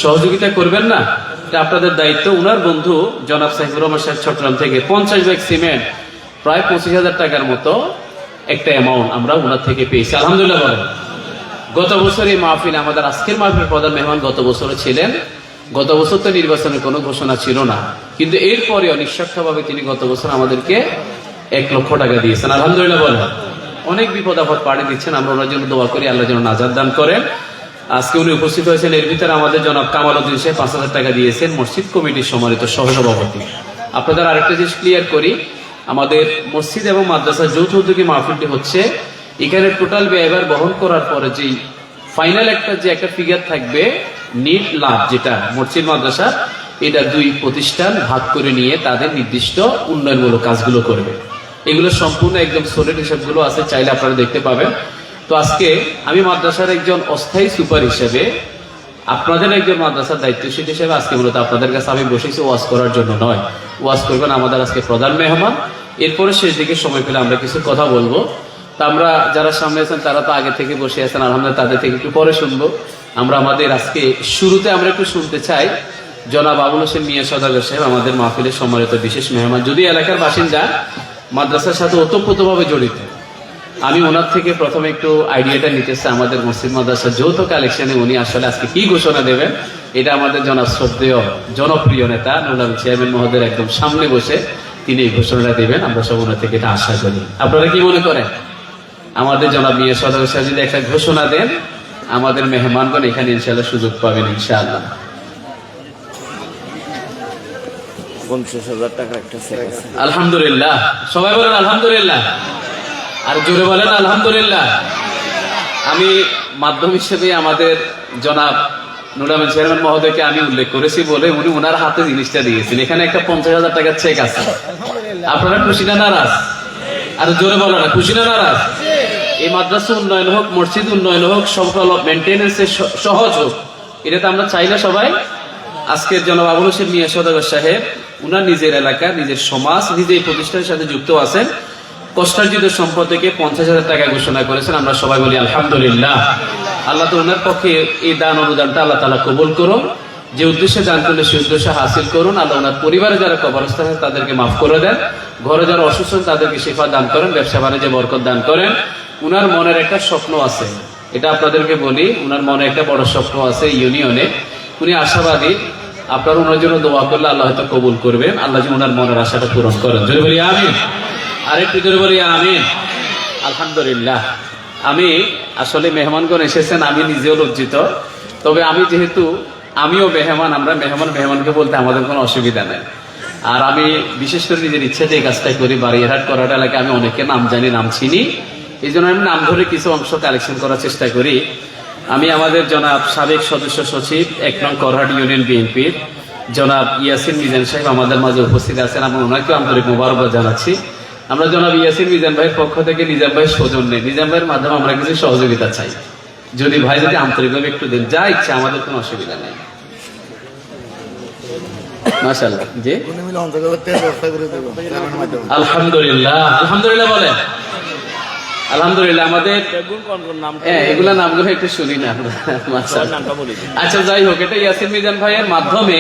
সহযোগিতা করবেন না? এটা আপনাদের দায়িত্ব। উনার বন্ধু জনাব সাইফুর রহমান সাহেব চট্টগ্রাম থেকে 50 ব্যাগ সিমেন্ট, প্রায় 25,000 টাকার মতো একটা অ্যামাউন্ট আমরা ওনার থেকে পেয়েছি, আলহামদুলিল্লাহ বলেন। গত বছর এই মাহফিল, আমাদের আজকের মাহফিল প্রধান মেহমান গত বছরও ছিলেন। গত বছর তো নির্বাচনের কোনো ঘোষণা ছিল না, কিন্তু এরপরেও নিঃস্বার্থভাবে তিনি গত বছর আমাদেরকে 1 লক্ষ টাকা দিয়েছেন, আলহামদুলিল্লাহ বলেন। অনেক বিপদ আপদ পাড়ি দিচ্ছেন, আমরা ওনার জন্য দোয়া করি আল্লাহ যেন নাজাত দান করেন। আজকে উনি উপস্থিত হয়েছেন। এর ভিতরে আমাদের জনাব কামাল উদ্দিন সাহেব 5,000 টাকা দিয়েছেন, মসজিদ কমিটির সম্মানিত সহসভাপতি। আপনাদের আরেকটা জিনিস ক্লিয়ার করি, আমাদের মসজিদ এবং মাদ্রাসার যৌথ উদ্যোগী মাহফিলটি হচ্ছে, এখানে টোটাল ব্যয়ভার বহন করার পরে যেই ফাইনাল একটা ফিগার থাকবে, নিট লাভ যেটা মসজিদ মাদ্রাসা, এটা দুই প্রতিষ্ঠান ভাগ করে নিয়ে তাদের নির্দিষ্ট উন্নয়নমূলক কাজগুলো করবে। এগুলো সম্পূর্ণ একদম সলিড হিসাবগুলো আছে, চাইলে আপনারা দেখতে পাবেন। তো আজকে আমি মাদ্রাসার একজন অস্থায়ী সুপার হিসেবে, আপনাদের একজন মাদ্রাসার দায়িত্বশীল হিসেবে আজকে মূলত আপনাদের কাছে আমি বসেছি ওয়াজ করার জন্য নয়। ওয়াজ করবেন আমাদের আজকে প্রধান মেহমান। এরপরে শেষ দিকে সময় পেলে আমরা কিছু কথা বলবো। তা আমরা যারা সামনে আছেন তারা তো আগে থেকে বসে আছেন, আলহামদুলিল্লাহ তাদের থেকে একটু পরে শুনবো। আমরা আমাদের আজকে শুরুতে আমরা একটু শুনতে চাই জনাব আবুল হোসেন মিয়া সওদাগর সাহেব, আমাদের মাহফিলের সম্মানিত বিশেষ মেহমান, যদি এলাকার বাসিন্দা, মাদ্রাসার সাথে ওতপ্রোতভাবে জড়িত। আমি ওনার থেকে প্রথমে একটু আইডিয়াটা নিতে চাই, আমাদের মসজিদ মাদ্রাসার যৌথ কালেকশনে উনি আসলে আজকে কি ঘোষণা দেবেন, এটা আমাদের জনাব শ্রদ্ধেয় জনপ্রিয় নেতা নুরুল চেয়ারম্যান মহোদয়ের একদম সামনে বসে তিনি এই ঘোষণাটা দেবেন। আমরা সব ওনার থেকে এটা আশা করি। আপনারা কি মনে করেন আমাদের জনাব মিয়া সওদাগর সাহেব যদি একটা ঘোষণা দেন, আমাদের মেহমানগণ এখানে ইনশাআল্লাহ সুযোগ পাবেন ইনশাআল্লাহ। 50,000 টাকার একটা চেক আছে। আলহামদুলিল্লাহ, সবাই বলেন আলহামদুলিল্লাহ, আর জোরে বলেন আলহামদুলিল্লাহ। আমি মাধ্যম হিসেবে আমাদের জনাব নুরুল চেয়ারম্যান মহোদয়কে আমি উল্লেখ করেছি বলে উনি ওনার হাতে জিনিসটা দিয়েছেন। এখানে একটা 50,000 টাকার চেক আছে। আপনারা খুশি না নারাজ? আর জোরে বলেন না, খুশি না নারাজ? এই মাদ্রাসা উন্নয়ন হোক, মসজিদ উন্নয়ন হোক, সকল মেনটেন্যান্সের সহজ হোক, এটা তো আমরা চাই না সবাই? আজকের জনাব আবুল হোসেন মিয়া সওদাগর সাহেব উনার নিজের এলাকা, নিজের সমাজ, নিজে এই প্রতিষ্ঠানের সাথে যুক্ত আছেন। কষ্টার্জিত সম্পদ থেকে 50,000 টাকা ঘোষণা করেছেন। আমরা সবাই বলি আলহামদুলিল্লাহ। আল্লাহ তো ওনার পক্ষে এই দান অনুদানটা আল্লাহ তাআলা কবুল করুন। যে উদ্দেশ্যে দান করলে সে উদ্দেশ্যে হাসিল করুন। আল্লাহ ওনার পরিবারে যারা কবরস্থ আছে তাদেরকে মাফ করে দেন, ঘরে যারা অসুস্থ তাদেরকে শিফা দান করেন, ব্যবসা বাণিজ্যে বরকত দান করেন। উনার মনের একটা স্বপ্ন আছে, এটা আপনাদেরকে বলি, উনার মনে একটা বড় স্বপ্ন আছে ইউনিয়নে। উনি আশাবাদী, আপনারা ওনার জন্য দোয়া করলে আল্লাহ হয়তো কবুল করবেন। আল্লাহ যে ওনার মনের আশাটা পূরণ করেন, জোরে বলি আমিন। আরেকটু জোরে বলি আমিন। আলহামদুলিল্লাহ। আমি আসলে মেহমানগণ এসেছেন, আমি নিজেও লজ্জিত। তবে আমি যেহেতু আমিও মেহমান, আমরা মেহমানকে বলতে আমাদের কোনো অসুবিধা নেই। আর আমি বিশেষ করে নিজের ইচ্ছাতে এই কাজটা করি। বাড়িরহাট করাটা এলাকায় আমি অনেকে নাম জানি, নাম চিনি, এই জন্য আমি নাম ধরে কিছু অংশ কালেকশন করার চেষ্টা করি। আমি আমাদের জনাব সাবেক সদস্য সচিব 1 নং করহাট ইউনিয়ন বিএনপির জনাব ইয়াসিন মিজান সাহেব আমাদের মাঝে উপস্থিত আছেন। আমি ওনাকে আন্তরিক মোবারকবাদ জানাচ্ছি। আমরা জনাব ইয়াসিন মিজান ভাইয়ের পক্ষ থেকে নিজাম ভাইয়ের সৌজন্যে, নিজাম ভাইয়ের মাধ্যমে আমরা কিছু সহযোগিতা চাই। যদি ভাই যদি আন্তরিকভাবে একটু দেন, যা ইচ্ছা, আমাদের কোনো অসুবিধা নেই। মাশাআল্লাহ। জি আলহামদুলিল্লাহ, আলহামদুলিল্লাহ বলেন আলহামদুলিল্লাহ। আমাদের এগুলা নামগুলো একটু শুনি না। আচ্ছা যাই হোক, এটা ইয়াসিন মিজান ভাইয়ের মাধ্যমে,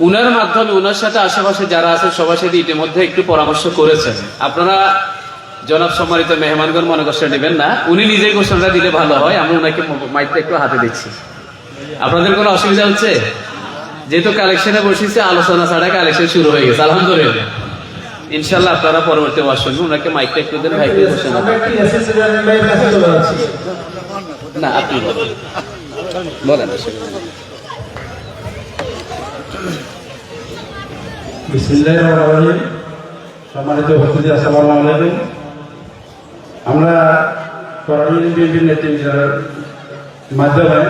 উনার মাধ্যমে উনার সাথে আশেপাশে যারা আছে সবার সাথে ইতিমধ্যে একটু পরামর্শ করেছেন। আপনারা জনাব সম্মানিত মেহমানগণ মনে কষ্ট নেবেন না, উনি নিজেই ঘোষণাটা দিলে ভালো হয়। আমি ওনাকে মাইকটা একটু হাতে দিচ্ছি। আপনাদের কোনো অসুবিধা হচ্ছে? যেহেতু কালেকশনে বসেছে, আলোচনা ছাড়া কালেকশন শুরু হয়ে গেছে আলহামদুলিল্লাহ। ইনশাল্লাহ আপনারা পরবর্তী ওয়াজ শুনবেন। ওনাকে মাইকটা একটু দেন, ভাইকে ঘোষণা না, আপনি বলেন। বিসমিল্লাহির রহমানির রহিম। সম্মানিত উপস্থিতি, আসসালামু আলাইকুম। আমরা করণীয় বিএনপির নেতৃত্বের মাধ্যমে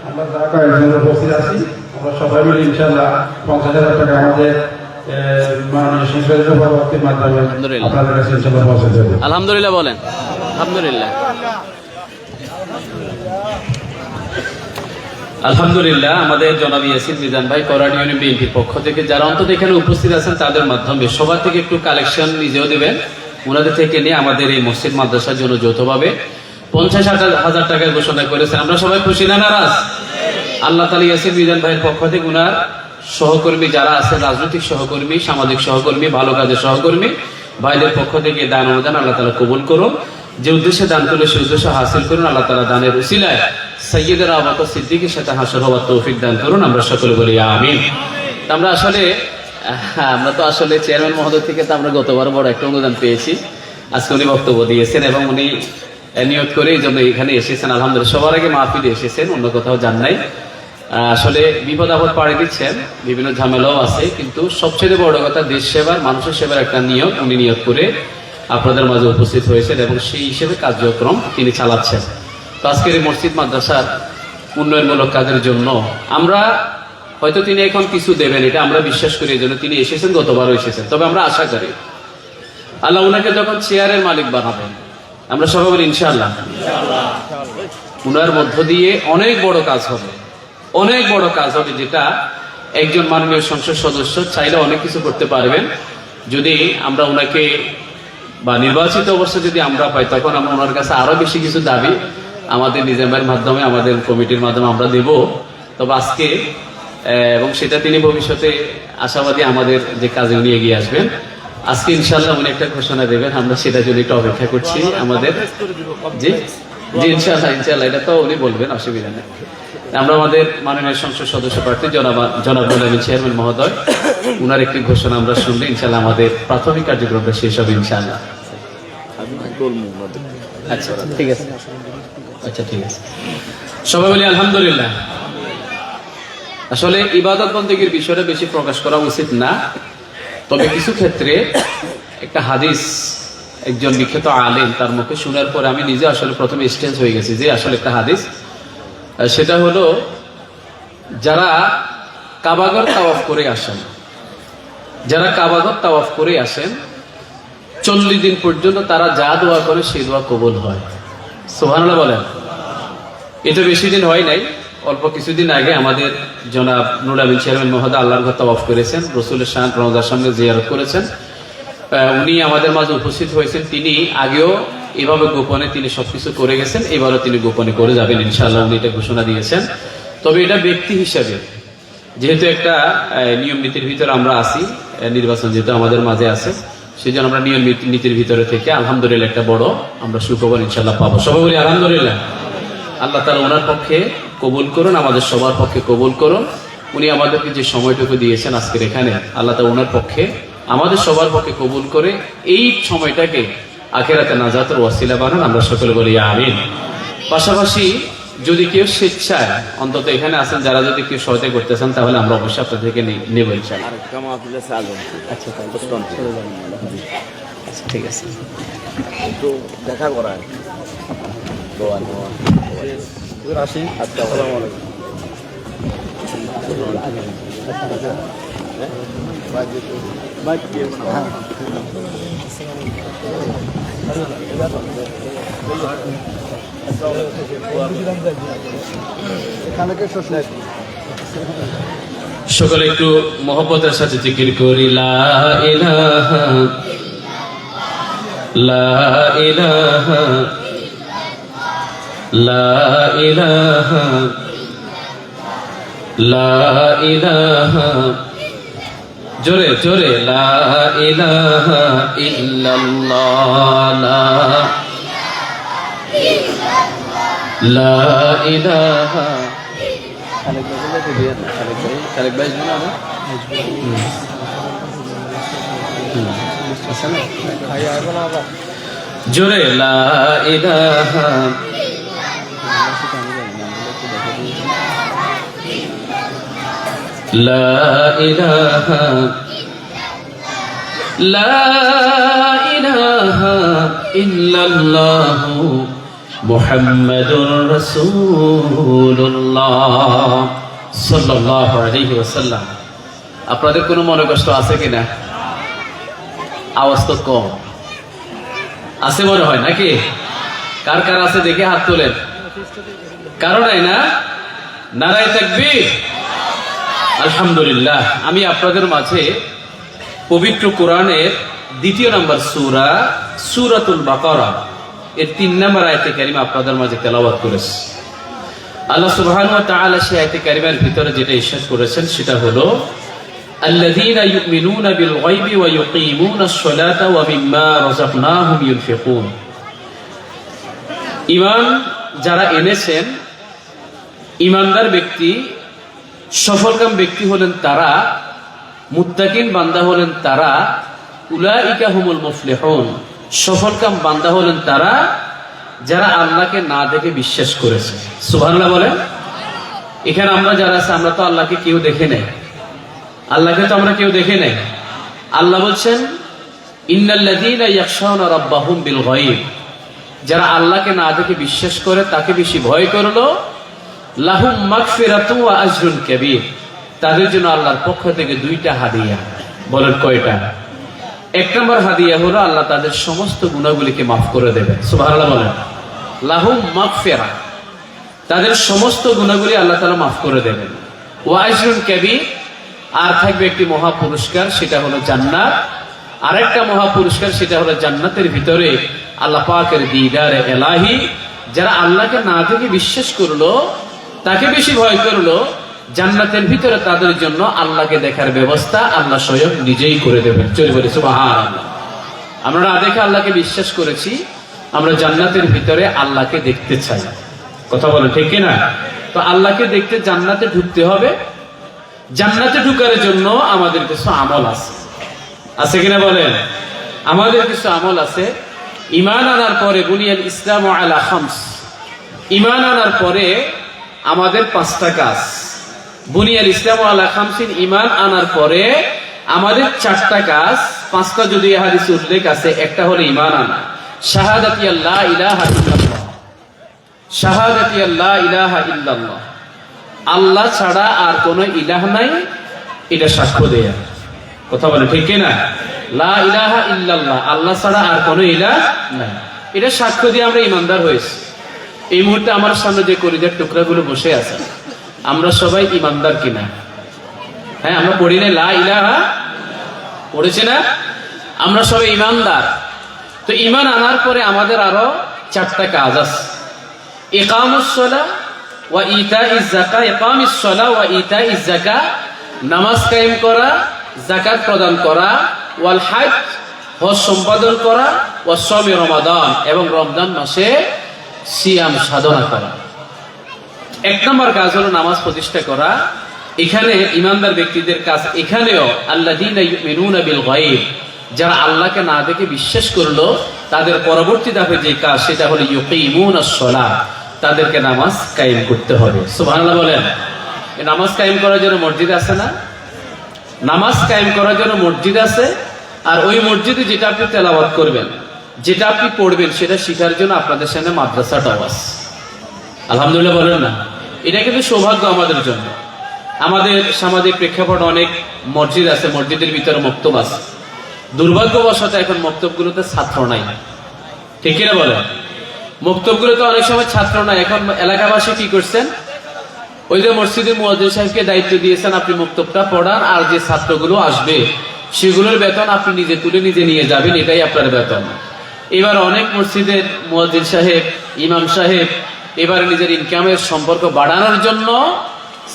আমরা যা কয়েকজন উপস্থিত আছি, আমরা সবাই মিলে ইনশাআল্লাহ 50,000 টাকা আমাদের মাননীয় সংসদীয় সভাপতির মাধ্যমে আপনাদের কাছে ইনশাআল্লাহ পৌঁছে দেব। আলহামদুলিল্লাহ বলেন আলহামদুলিল্লাহ। আলহামদুলিল্লাহ। আমাদের জনাব ইয়াসিন মিজান ভাই করহাট ইউনিয়ন বিএনপির পক্ষ থেকে যারা অন্তত এখানে উপস্থিত আছেন তাদের মাধ্যমে সবার থেকে একটু কালেকশন নিজেও দেবেন, ওনাদের থেকে নিয়ে আমাদের এই মসজিদ মাদ্রাসার জন্য যৌথভাবে 50,000 টাকা ঘোষণা করেছেন। আমরা সবাই খুশি না নারাজ? আল্লাহ তাআলা ইয়াসিন মিজান ভাইয়ের পক্ষ থেকে উনার সহকর্মী যারা আছে, রাজনৈতিক সহকর্মী, সামাজিক সহকর্মী, ভালো কাজের সহকর্মী ভাইদের পক্ষ থেকে দান অনুদান আল্লাহ তাআলা কবুল করুন। যে উদ্দেশ্যে দান করলে সে উদ্দেশ্য হাসিল করুন। আল্লাহ তাআলা দানের উসিলায় সাইয়্যিদুনা আবু বকর সিদ্দিকের সাথে হাসর হওয়ার তৌফিক দান করুন। আমরা সকলে বলি আমিন। আমরা তো আসলে চেয়ারম্যান মহোদয় থেকে তো আমরা গতবার বড় একটা অনুদান পেয়েছি। আজকে উনি বক্তব্য দিয়েছেন এবং উনি নিয়ত করে এই জন্য এখানে এসেছেন। আলহামদুলিল্লাহ সবার আগে মাহফিলে এসেছেন, অন্য কোথাও যান নাই। আসলে বিপদ আপদ পাড়ি দিচ্ছেন, বিভিন্ন ঝামেলাও আছে, কিন্তু সবচেয়ে বড় কথা দেশ সেবার, মানুষের সেবার একটা নিয়ত উনি নিয়ত করে আপনাদের মাঝে উপস্থিত হয়েছেন এবং সেই হিসেবে কার্যক্রম তিনি চালাচ্ছেন। তো আজকের এই মসজিদ মাদ্রাসার উন্নয়নমূলক কাজের জন্য আমরা হয়তো তিনি এখন কিছু দেবেন এটা আমরা বিশ্বাস করি, এই জন্য তিনি এসেছেন, গতবারও এসেছেন। তবে আমরা আশা করি আল্লাহ উনাকে যখন চেয়ারের মালিক বানাবেন, আমরা সবাই বলি ইনশাআল্লাহ, উনার মধ্য দিয়ে অনেক বড় কাজ হবে, অনেক বড় কাজ হবে, যেটা একজন মাননীয় সংসদ সদস্য চাইলে অনেক কিছু করতে পারবেন। যদি আমরা ওনাকে বা নির্বাচিত অবস্থা যদি আমরা পাই, তখন আমরা ওনার কাছে আরো বেশি কিছু দাবি আমাদের নিজামের মাধ্যমে, আমাদের কমিটির মাধ্যমে আমরা দেব। তবে আজকে এবং সেটা তিনি ভবিষ্যতে আশাবাদী আমাদের যে কাজে উনি এগিয়ে আসবেন। আজকে ইনশাআল্লাহ উনি একটা ঘোষণা দেবেন, আমরা সেটা জন্য একটু অপেক্ষা করছি। আমাদের জি জি ইনশাআল্লাহ ইনশাআল্লাহ এটা তো উনি বলবেন, অসুবিধা নেই। আমরা আমাদের মাননীয় সংসদ সদস্য প্রার্থী জনাব চেয়ারম্যান মহোদয় উনার একটি ঘোষণা আমরা শুনলে ইনশাআল্লাহ আমাদের প্রাথমিক কার্যক্রমটা শেষ হবে ইনশাআল্লাহ। আচ্ছা ঠিক আছে, আচ্ছা ঠিক আছে, সবাই বলি আলহামদুলিল্লাহ। আসলে ইবাদত বন্দেগীর বিষয়টা বেশি প্রকাশ করা উচিত না, তবে কিছু ক্ষেত্রে একটা হাদিস একজন বিখ্যাত আলেম তার মুখে শোনার পরে আমি নিজে আসলে প্রথমে স্টেন্স হয়ে গেছি যে আসলে একটা হাদিস, সেটা হলো যারা কাবাগর তাওয়াফ করে আসেন, যারা কাবাগর তাওয়াফ করে আসেন 40 দিন পর্যন্ত তারা যা দোয়া করে সেই দোয়া কবুল হয়। সুবহানাল্লাহ বলেন। এটা বেশি দিন হয় নাই, অল্প কিছুদিন আগে আমাদের জনাব নুরুল আমিন চেয়ারম্যান মহোদয় আল্লাহর ঘর তাওয়াফ করেছেন, রাসূলের শান রওজার সামনে জিয়ারত করেছেন। উনি আমাদের মাঝে উপস্থিত হয়েছেন। তিনি আগেও এভাবে গোপনে তিনি সবকিছু করে গেছেন, এবারও তিনি গোপনে করে যাবেন ইনশাআল্লাহ, উনি এটা ঘোষণা দিয়েছেন। তবে এটা ব্যক্তি হিসাবে যেহেতু একটা নিয়ম নীতির ভিতরে আমরা আছি, নির্বাচন যেহেতু আমাদের মাঝে আছে, সেই জন্য আমরা নিয়ম নীতির ভিতরে থেকে আলহামদুলিল্লাহ একটা বড় আমরা সুখবর ইনশাআল্লাহ পাবো। সবাই বলি আলহামদুলিল্লাহ। আল্লাহ তাআলা ওনার পক্ষে কবুল করুন, আমাদের সবার পক্ষে কবুল করুন। উনি আমাদেরকে যে সময়টুকু দিয়েছেন আজকের এখানে, আল্লাহ তাআলা ওনার পক্ষে আমাদের সবার পক্ষে কবুল করে এই সময়টাকে আখিরাতে নাজাতের ওয়াসিলা বানান। আমরা সকলে বলি আমিন। পাশাপাশি যদি কেউ স্বেচ্ছায় অন্তত এখানে আছেন, যারা যদি কেউ সহায়তা করতেছেন, তাহলে আমরা অবশ্যই আপনাদেরকে নেব ইনশাআল্লাহ। আচ্ছা ঠিক আছে, একটু দেখা করায় আসি। আসসালামু আলাইকুম। সকলে একটু মহব্বতের সাথে জিকির করি লা ইলাহা লা ইলাহা লা ইলাহা লা ইলাহা, জোরে জোরে লা ইলাহা ইল্লাল্লাহ লা ইলাহা। জোরে লা ইলাহা লা ইলাহা লা ইলাহা ইল্লাল্লাহ মুহাম্মাদুর রাসূলুল্লাহ সাল্লাল্লাহু আলাইহি ওয়াসাল্লাম। আপনাদের কোনো মনে কষ্ট আছে কিনা? আওয়াজ তো কম আছে মনে হয় নাকি? কার কার আছে দেখে হাত তোলেন। কারো নাই না? নারায়ে তাকবীর। আলহামদুলিল্লাহ। আমি আপনাদের মাঝে পবিত্র কোরআনের 2 নম্বর সূরা সূরাতুল বাকারা এর 3 নম্বর আয়াতে কারিমা আপনাদের মাঝে তেলাওয়াত করেছি। আল্লাহ সুবহানাহু ওয়া তাআলা সেই আয়াতে কারিমার ভিতরে যেটা ইরশাদ করেছেন সেটা হলো আল্লাযীনা ইউমিনুনা বিল গায়বি ওয়া ইউকিমুনাস সালাতা ওয়া মিম্মা রাযাকনাহুম ইউনফিকুন। ঈমান যারা এনেছেন, ঈমানদার ব্যক্তি, সফলকাম ব্যক্তি হলেন তারা, মুত্তাকিন বান্দা হলেন তারা, উলাইকা হুমুল মুফলিহুন, সফলকাম বান্দা হলেন তারা যারা আল্লাহকে না দেখে বিশ্বাস করেছে। সুবহানাল্লাহ বলেন। এখানে আমরা যারা আছে আমরা তো আল্লাহকে কেউ দেখে নাই, আল্লাহকে তো আমরা কেউ দেখে নাই। আল্লাহ বলছেন ইন্নাল্লাযীনা ইয়াখশাউনা রাব্বাহুম বিল গায়ব, যারা আল্লাহকে না দেখে বিশ্বাস করে তাকে বেশি ভয় করলো, লাহুম মাগফিরাতুন ওয়া আজরুন কাবীর, তাদের জন্য আল্লাহর পক্ষ থেকে 2টা হাদিয়া। বলেন কয়টা? 1 নম্বর হাদিয়া হলো আল্লাহ তাদের সমস্ত গুনাহগুলিকে মাফ করে দেবেন। সুবহানাল্লাহ বলেন। লাহুম মাগফিরা, তাদের সমস্ত গুনাহগুলি আল্লাহ তাআলা মাফ করে দেবেন। ওয়া আজরুন কাবীর, আর থাকবে একটি মহা পুরস্কার, সেটা হলো জান্নাত। আরেকটা মহা পুরস্কার, সেটা হলো জান্নাতের ভিতরে আল্লাহ পাকের দিদারে ইলাহি। যারা আল্লাহকে না দেখে বিশ্বাস করলো, তাকে বেশি ভয় করলো, জান্নাতের ভিতরে তাদের জন্য আল্লাহকে দেখার ব্যবস্থা আল্লাহ স্বয়ং নিজেই করে দেবেন। চলে বলি সুবহানাল্লাহ। আমরা না দেখে আল্লাহকে বিশ্বাস করেছি, আমরা জান্নাতের ভিতরে আল্লাহকে দেখতে চাই। কথা বলে ঠিক কিনা? তো আল্লাহকে দেখতে জান্নাতে ঢুকতে হবে। জান্নাতে ঢুকার জন্য আমাদের কিছু আমল আছে, আছে কিনা বলেন? আমাদের কিছু আমল আছে। ঈমান আনার পরে বুনিয়াল ইসলামু আলা খামস, ঈমান আনার পরে আমাদের 5টা কাজ। বুনিয়াল ইসলামু আলা খামসিন, ঈমান আনার পরে আমাদের 4টা কাজ। 5টা যদি হাদিসে উল্লেখ আছে। একটা হলো ঈমান আনা, শাহাদাতি আল্লাহ ইলাহা ইল্লাল্লাহ, শাহাদাতি আল্লাহ ইলাহা ইল্লাল্লাহ, আল্লাহ ছাড়া আর কোনো ইলাহ নাই, এটা সাক্ষ্য দেয়া। কথা বলে ঠিক কিনা? লা ইলাহা ইল্লাল্লাহ, আল্লাহ ছাড়া আর কোনো ইলাহ নাই, এটা সাক্ষ্য দিয়ে আমরা ইমানদার হয়েছি। এই মুহূর্তে আমার সামনে যে কলিজার টুকরাগুলো বসে আছে, আমরা সবাই ইমানদার কিনা? হ্যাঁ, আমরা পড়ি না লা ইলাহা, পড়েছি না? আমরা সবাই ইমানদার। তো ঈমান আনার পরে আমাদের আরো 4টা কাজ আছে। ইকামুস সালাহ ওয়া ইতাইজ যাকাত, ইকামিস সালাহ ওয়া ইতাইজ যাকাত, নামাজ কায়েম করা, যাকাত প্রদান করা, ওয়াল হজ, হজ সম্পাদন করা, ওয়া সাওমি রমাদান, এবং রমজান মাসে সিয়াম সাধনা করা। 1 নম্বর কাজ হলো নামাজ প্রতিষ্ঠা করা। এখানে ইমানদার ব্যক্তিদের কাজ। এখানেও আল্লাযীনা ইউমিনুনা বিল গায়ব, যারা আল্লাহকে না দেখে বিশ্বাস করলো, তাদের পরবর্তী ধাপে যে কাজ, সেটা হলো ইউকিমুনাস সালাহ, তাদেরকে নামাজ কায়েম করতে হবে। সুবহানাল্লাহ বলেন। এই নামাজ কায়েম করার জন্য মসজিদ আছে না? নামাজ কায়েম করার জন্য মসজিদ আছে। আর ওই মসজিদে যেটা আপনি তেলাওয়াত করবেন, যেটা আপনি পড়বেন, সেটা শিখার জন্য আপনাদের সামনে মাদ্রাসাটাও আছে। আলহামদুলিল্লাহ বলেন না? এটা কিন্তু সৌভাগ্য আমাদের জন্য। আমাদের সামাজিক প্রেক্ষাপট অনেক মসজিদ আছে, মসজিদের ভিতরে মক্তব আছে। দুর্ভাগ্যবশত এখন মক্তবগুলোতে ছাত্র নাই, ঠিক কিনা বলেন? মক্তবগুলোতে অনেক সময় ছাত্র নাই। এখন এলাকাবাসী কি করছেন, ওই যে মসজিদের মুয়াজ্জিন সাহেবকে দায়িত্ব দিয়েছেন, আপনি মক্তবটা পড়ান, আর যে ছাত্রগুলো আসবে সেগুলোর বেতন আপনি নিজে তুলে নিজে নিয়ে যাবেন, এটাই আপনার বেতন। এবার অনেক মসজিদের মুয়াজ্জিন সাহেব, ইমাম সাহেব এবারে নিজের ইনকামের সম্পর্ক বাড়ানোর জন্য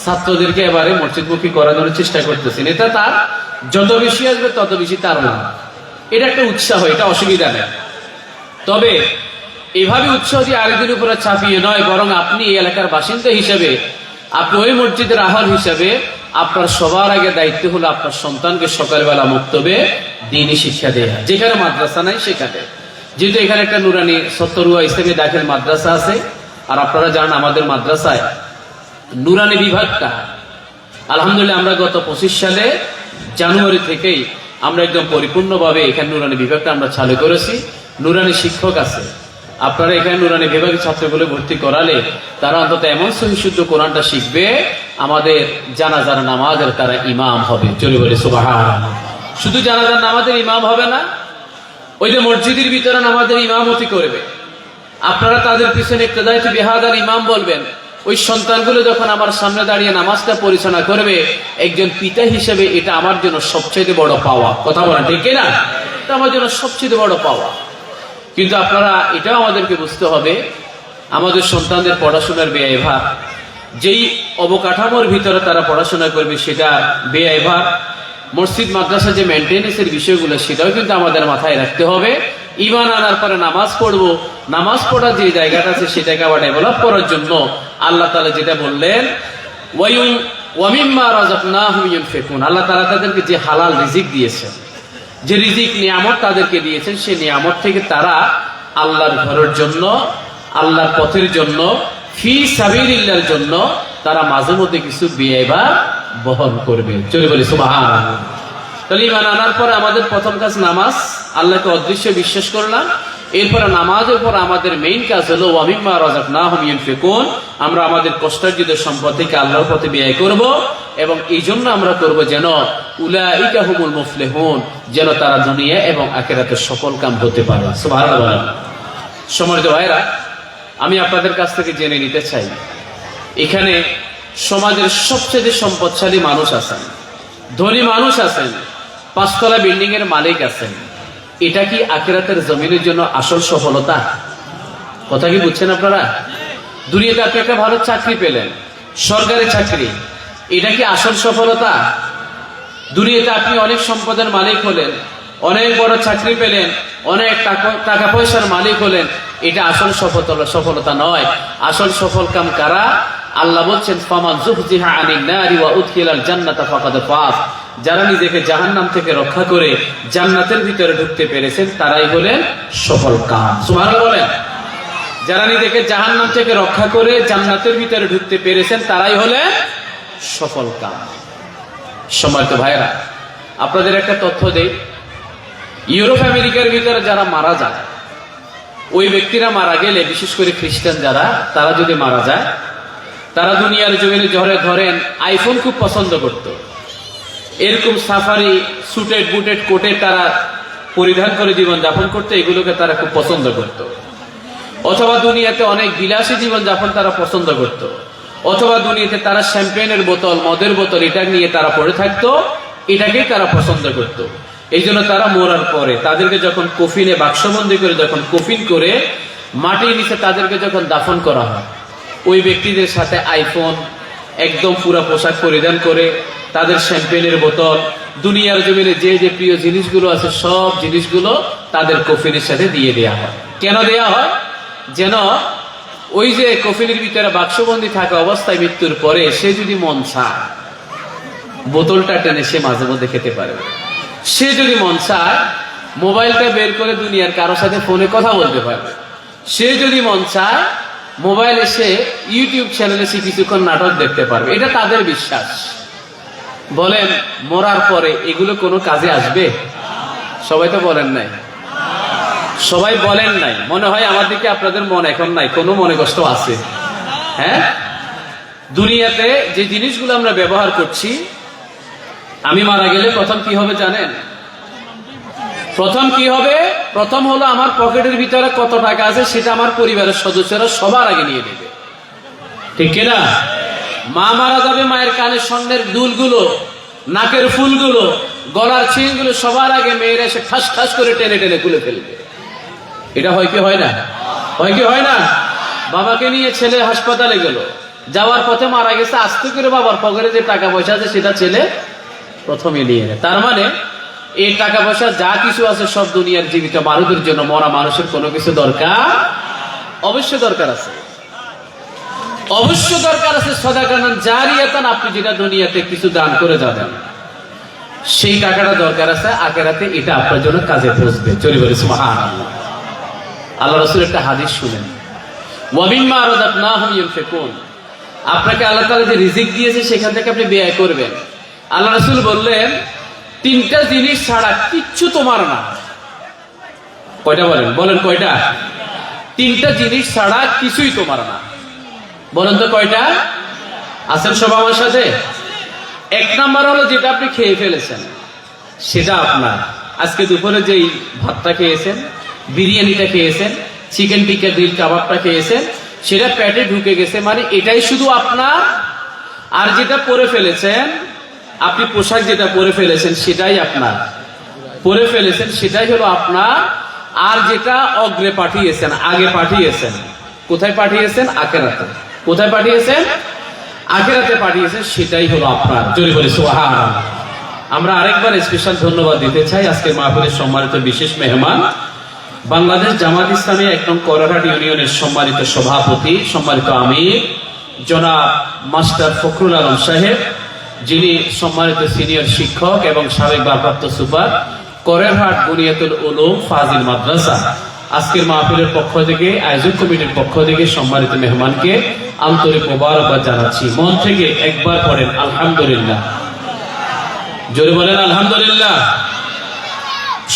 ছাত্রদেরকে এবারে মসজিদমুখী করার জন্য চেষ্টা করতেছেন। এটা তার যত বেশি আসবে তত বেশি তার লাভ। এটা একটা উৎসাহ, এটা অসুবিধা নেই। তবে এভাবে উৎসাহ দিয়ে আরেকদিন উপরে চাপিয়ে নয়, বরং আপনি এই এলাকার বাসিন্দা হিসেবে, আপনি ওই মসজিদের আহ্বান হিসেবে আপনার সবার আগে দায়িত্ব হলো আপনার সন্তানকে সকালবেলা মক্তবে দ্বীনি শিক্ষা দেয়া। যেখানে মাদ্রাসা নাই সেখানে, যেহেতু এখানে একটা নুরানি সত্তরুয়া ইসলামী দাখিল মাদ্রাসা আছে, আর আপনারা জানেন আমাদের মাদ্রাসায় নুরানি বিভাগটা, আলহামদুলিল্লাহ আমরা গত 25 সালে জানুয়ারি থেকেই আমরা একদম পরিপূর্ণভাবে এখানে নুরানি বিভাগটা আমরা চালু করেছি। নুরানি শিক্ষক আছে। আপনারা এখানে নুরানি বিভাগের ছাত্রগুলো ভর্তি করালে তারা অন্তত এমন সহিশুদ্ধ কোরআনটা শিখবে, আমাদের জানাজার নামাজের তারা ইমাম হবে। চলে বলে সুবহানাল্লাহ। শুধু জানাজার নামাজের ইমাম হবে না, ওই যে মসজিদের ভিতরে নামাজের ইমামতি করবে, আপনারা তাদের পিছনে ইক্তেদায়ে বিহাদাল ইমাম বলবেন। ওই সন্তানগুলো যখন আমার সামনে দাঁড়িয়ে নামাজটা পরিচালনা করবে, একজন পিতা হিসেবে এটা আমার জন্য সবচেয়ে বড় পাওয়া। কথা বলেন ঠিক না? এটা আমার জন্য সবচেয়ে বড় পাওয়া। কিন্তু আপনারা এটাও আমাদেরকে বুঝতে হবে, আমাদের সন্তানদের পড়াশোনার ব্যয়ভার, যেই অবকাঠামোর ভিতরে তারা পড়াশোনা করবে সেটা ব্যয়ভার, মসজিদ মাদ্রাসা যে মেনটেন্যান্সের বিষয়গুলো, সেটাও কিন্তু আমাদের মাথায় রাখতে হবে। ঈমান আনার পরে নামাজ পড়বো, নামাজ পড়ার যে জায়গাটা আছে সেটাকে আবার ডেভেলপ করার জন্য আল্লাহ তাআলা যেটা বললেন, ওয়া মিম্মা রাযাকনাহুম ইউনফিকুন, আল্লাহ তাআলা তাদেরকে যে হালাল রিজিক দিয়েছেন, যে রিজিক নিয়ামত তাদেরকে দিয়েছেন, সেই নিয়ামত থেকে তারা আল্লাহর ঘরের জন্য আল্লাহর পথের জন্য, ফি সাবিলিল্লাহর জন্য তারা মাঝে মধ্যে কিছু ব্যয় বা বহন করবে। চলে বলি সুবহানাল্লাহ। তাহলে ঈমান আনার পরে আমাদের প্রথম কাজ নামাজ, আল্লাহকে অদৃশ্য বিশ্বাস করলাম। এরপরে নামাজের পর আমাদের মেইন কাজ হলো ওয়া মিম্মা রাযাকনাহুম ইউনফিকুন, আমরা আমাদের কষ্টার্জিত সম্পদ থেকে আল্লাহর পথে ব্যয় করব, এবং এই জন্য আমরা করব যেন উলাইকা হুমুল মুফলিহুন, যেন তারা দুনিয়া এবং আখিরাতে সফল কাম হতে পারে। সুবহানাল্লাহ। সম্মানিত ভাইরা, আমি আপনাদের কাছ থেকে জেনে নিতে চাই, এখানে সমাজের সবচেয়ে সম্পদশালী মানুষ আছেন, ধনী মানুষ আছেন, 5 তলা বিল্ডিং এর মালিক আছেন, এটা কি আখিরাতের জমিনের জন্য আসল সফলতা? কথা কি বুঝছেন আপনারা? দুনিয়াতে আপনি একটা ভালো চাকরি পেলেন, সরকারি চাকরি, এটা কি আসল সফলতা? দুনিয়াতে আপনি অনেক সম্পদের মালিক হলেন, অনেক বড় চাকরি পেলেন, অনেক টাকা পয়সার মালিক হলেন, এটা আসল সফলতা নয়। আসল সফল কাম কারা? আল্লাহ বলছেন ফামান যুহজিহা আনিন নারি ওয়া উদখিলাল জান্নাতা ফাকাদ ফাজ, যারা নিজেকে জাহান্নাম থেকে রক্ষা করে জান্নাতের ভিতরে ঢুকতে পেরেছেন তারাই হলেন সফল কাম। সুবহানাল্লাহ বলেন। যারা নিজেকে জাহান্নাম থেকে রক্ষা করে জান্নাতের ভিতরে ঢুকতে পেরেছেন তারাই হলেন সফল কাম। সম্মানিত ভাইরা, আপনাদের একটা তথ্য দেই, ইউরোপ আমেরিকার ভিতরে যারা মারা যায়, ওই ব্যক্তিরা মারা গেলে, বিশেষ করে খ্রিস্টান যারা, তারা যদি মারা যায়, তারা দুনিয়ার জমিনে ধরেন আইফোন খুব পছন্দ করত, এরকম সাফারি সুটেড বুটেড কোটে তারা পরিধান করে জীবন যাপন করতে, এগুলোকে তারা খুব পছন্দ করত। অথবা দুনিয়াতে অনেক বিলাসী জীবন যাপন তারা পছন্দ করত, অথবা দুনিয়াতে তারা শ্যাম্পেনের বোতল, মদের বোতল, এটা নিয়ে তারা পড়ে থাকতো, এটাকেই তারা পছন্দ করত। এই জন্য তারা মরার পরে তাদেরকে যখন কফিনে বাক্সবন্দি করে, যখন কফিন করে মাটির নিচে তাদেরকে যখন দাফন করা হয়, ওই ব্যক্তিদের সাথে আইফোন, একদম পুরা পোশাক পরিধান করে, তাদের শ্যাম্পেনের বোতল, দুনিয়ার জমিনে যে যে প্রিয় জিনিসগুলো আছে সব জিনিসগুলো তাদের কফিনের সাথে দিয়ে দেয়া হয়। কেন দেয়া হয়? যেন ওই যে কফিনের ভিতরে বাক্সবন্দি থাকা অবস্থায় মৃত্যুর পরে সে যদি মন চায় বোতলটা টেনে সে মাঝে মধ্যে খেতে পারে, সে যদি মন চায় মোবাইলটা বের করে দুনিয়ার কারোর সাথে ফোনে কথা বলতে পারবে, সে যদি মন চায় মোবাইলে সে ইউটিউব চ্যানেলে সে কিছুক্ষণ নাটক দেখতে পারবে। এটা তাদের বিশ্বাস। বলেন, মরার পরে এগুলো কোনো কাজে আসবে? সবাই তো বলেন নাই, সবাই বলেন নাই। মনে হয় আমার দিকে আপনাদের মন এখন নাই, কোনো মনে কষ্ট আছে? হ্যাঁ, দুনিয়াতে যে জিনিসগুলো আমরা ব্যবহার করছি, আমি মারা গেলে প্রথম কি হবে জানেন? প্রথম কি হবে? প্রথম হলো আমার পকেটের ভিতরে কত টাকা আছে সেটা আমার পরিবারের সদস্যরা সবার আগে নিয়ে নেবে, ঠিক কিনা? মা মারা যাবে, মায়ের কানের স্বর্ণের দুলগুলো, নাকের ফুলগুলো, গলার চেইনগুলো সবার আগে মেয়েরা এসে ঠাস ঠাস করে টেনে টেনে খুলে ফেলবে। এটা হয় কি হয় না? হয় কি হয় না? বাবাকে নিয়ে ছেলে হাসপাতালে গেল, যাওয়ার পথে মারা গেছে, আস্তে করে বাবার পকেটে যে টাকা পয়সা আছে সেটা ছেলে প্রথমে নিয়ে নেয়। তার মানে এই টাকা পয়সা যা কিছু আছে সব দুনিয়ার জীবিত মানুষের জন্য, মরা মানুষের কোনো কিছু দরকার? অবশ্যই দরকার আছে, অবশ্যই দরকার আছে। সাদাকাতুন জারিয়াতান, আপনি যেটা দুনিয়াতে কিছু দান করে যাবেন সেই টাকাটা দরকার আছে আখিরাতে, এটা আপনার জন্য কাজে পৌঁছবে। চলে বলি সুবহানাল্লাহ। আল্লাহ রাসূল একটা হাদিস শুনেন, ওয়া মিম্মা রাযাকনাহুম ইউনফিকুন, আপনাকে আল্লাহ তাআলা যে রিজিক দিয়েছে সেখান থেকে আপনি ব্যয় করবেন। আল্লাহ রাসূল বললেন 3টা জিনিস ছাড়া কিচ্ছু তোমার না। কয়টা বলেন? বলেন কয়টা? 3টা জিনিস ছাড়া কিছুই তোমার না। বলেন তো কয়টা? আছেন সব আমার সাথে? 1 নাম্বার হলো যেটা আপনি খেয়ে ফেলেছেন সেটা আপনার। আজকে দুপুরে যেই ভাতটা খেয়েছেন, বিরিয়ানিটা খেয়েছেন, চিকেন টিক্কা গ্রিল কাবাবটা খেয়েছেন, সেটা পেটে ঢুকে গেছে, মানে এটাই শুধু আপনার। আর যেটা পরে ফেলেছেন, আপনি পোশাক যেটা পরে ফেলেছেন সেটাই আপনার, পরে ফেলেছেন সেটাই হলো আপনার। আর যেটা অগ্রে পাঠিয়েছেন, আগে পাঠিয়েছেন, কোথায় পাঠিয়েছেন? আখিরাতে। কোথায় পাঠিয়েছেন? আখিরাতে পাঠিয়েছেন, সেটাই হলো আপনার। জোরে বলি সুবহানাল্লাহ। আমরা আরেকবার স্পেশাল ধন্যবাদ দিতে চাই আজকে মাহফিলের সম্মানিত বিশেষ মেহমান, বাংলাদেশ জামাত ইসলামী 1 নং করহাট ইউনিয়নের সম্মানিত সভাপতি, সম্মানিত আমির জনাব মাস্টার ফখরুল আলম সাহেব, যিনি সম্মানিত সিনিয়র শিক্ষক এবং সাবেক ভারপ্রাপ্ত সুপার, করহাট বুনিয়াতুল উলুম ফাজিল মাদ্রাসা। আজকের মাহফিলের পক্ষ থেকে, আয়োজক কমিটির পক্ষ থেকে সম্মানিত মেহমানকে আন্তরিক মোবারকবাদ জানাচ্ছি। মন থেকে একবার পড়েন আলহামদুলিল্লাহ, জোরে বলেন আলহামদুলিল্লাহ।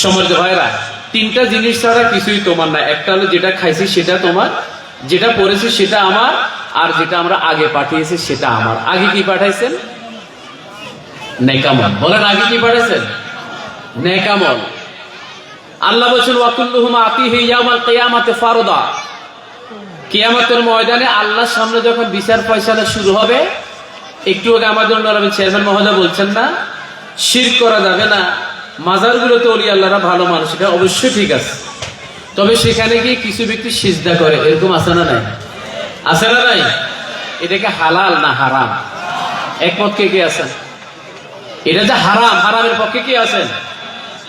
সম্মানিত ভাইরা, তিনটা জিনিস ছাড়া কিছুই তোমার না। একটা হলো যেটা খাইছি সেটা তোমার, যেটা পড়েছি সেটা আমার, আর যেটা আমরা আগে পাঠিয়েছি সেটা আমার। আগে কি পাঠাইছেন? নেকামল। বলেন আগে কি পাঠাইছেন? নেকামল। আল্লাহ বলছেন ওয়াকুল্লুহুমা আতিহি ইয়াউমাল কিয়ামাতি ফারদা। কিয়ামতের ময়দানে আল্লাহর সামনে যখন বিচার ফয়সালা শুরু হবে, একটু আগে আমাদের নরবী চেয়ারম্যান মহোদয় বলছেন না, শিরক করা যাবে না, মাজারগুলোতে ওলি আল্লাহরা ভালো মানুষ, এটা অবশ্যই ঠিক আছে। তবে সেখানে গিয়ে কিছু ব্যক্তি সিজদা করে, এরকম আছে না নাই? আছে না নাই? এটাকে হালাল না হারাম? একমত কে কে আছেন? এটা যে হারাম, হারামের পক্ষে কে আছেন?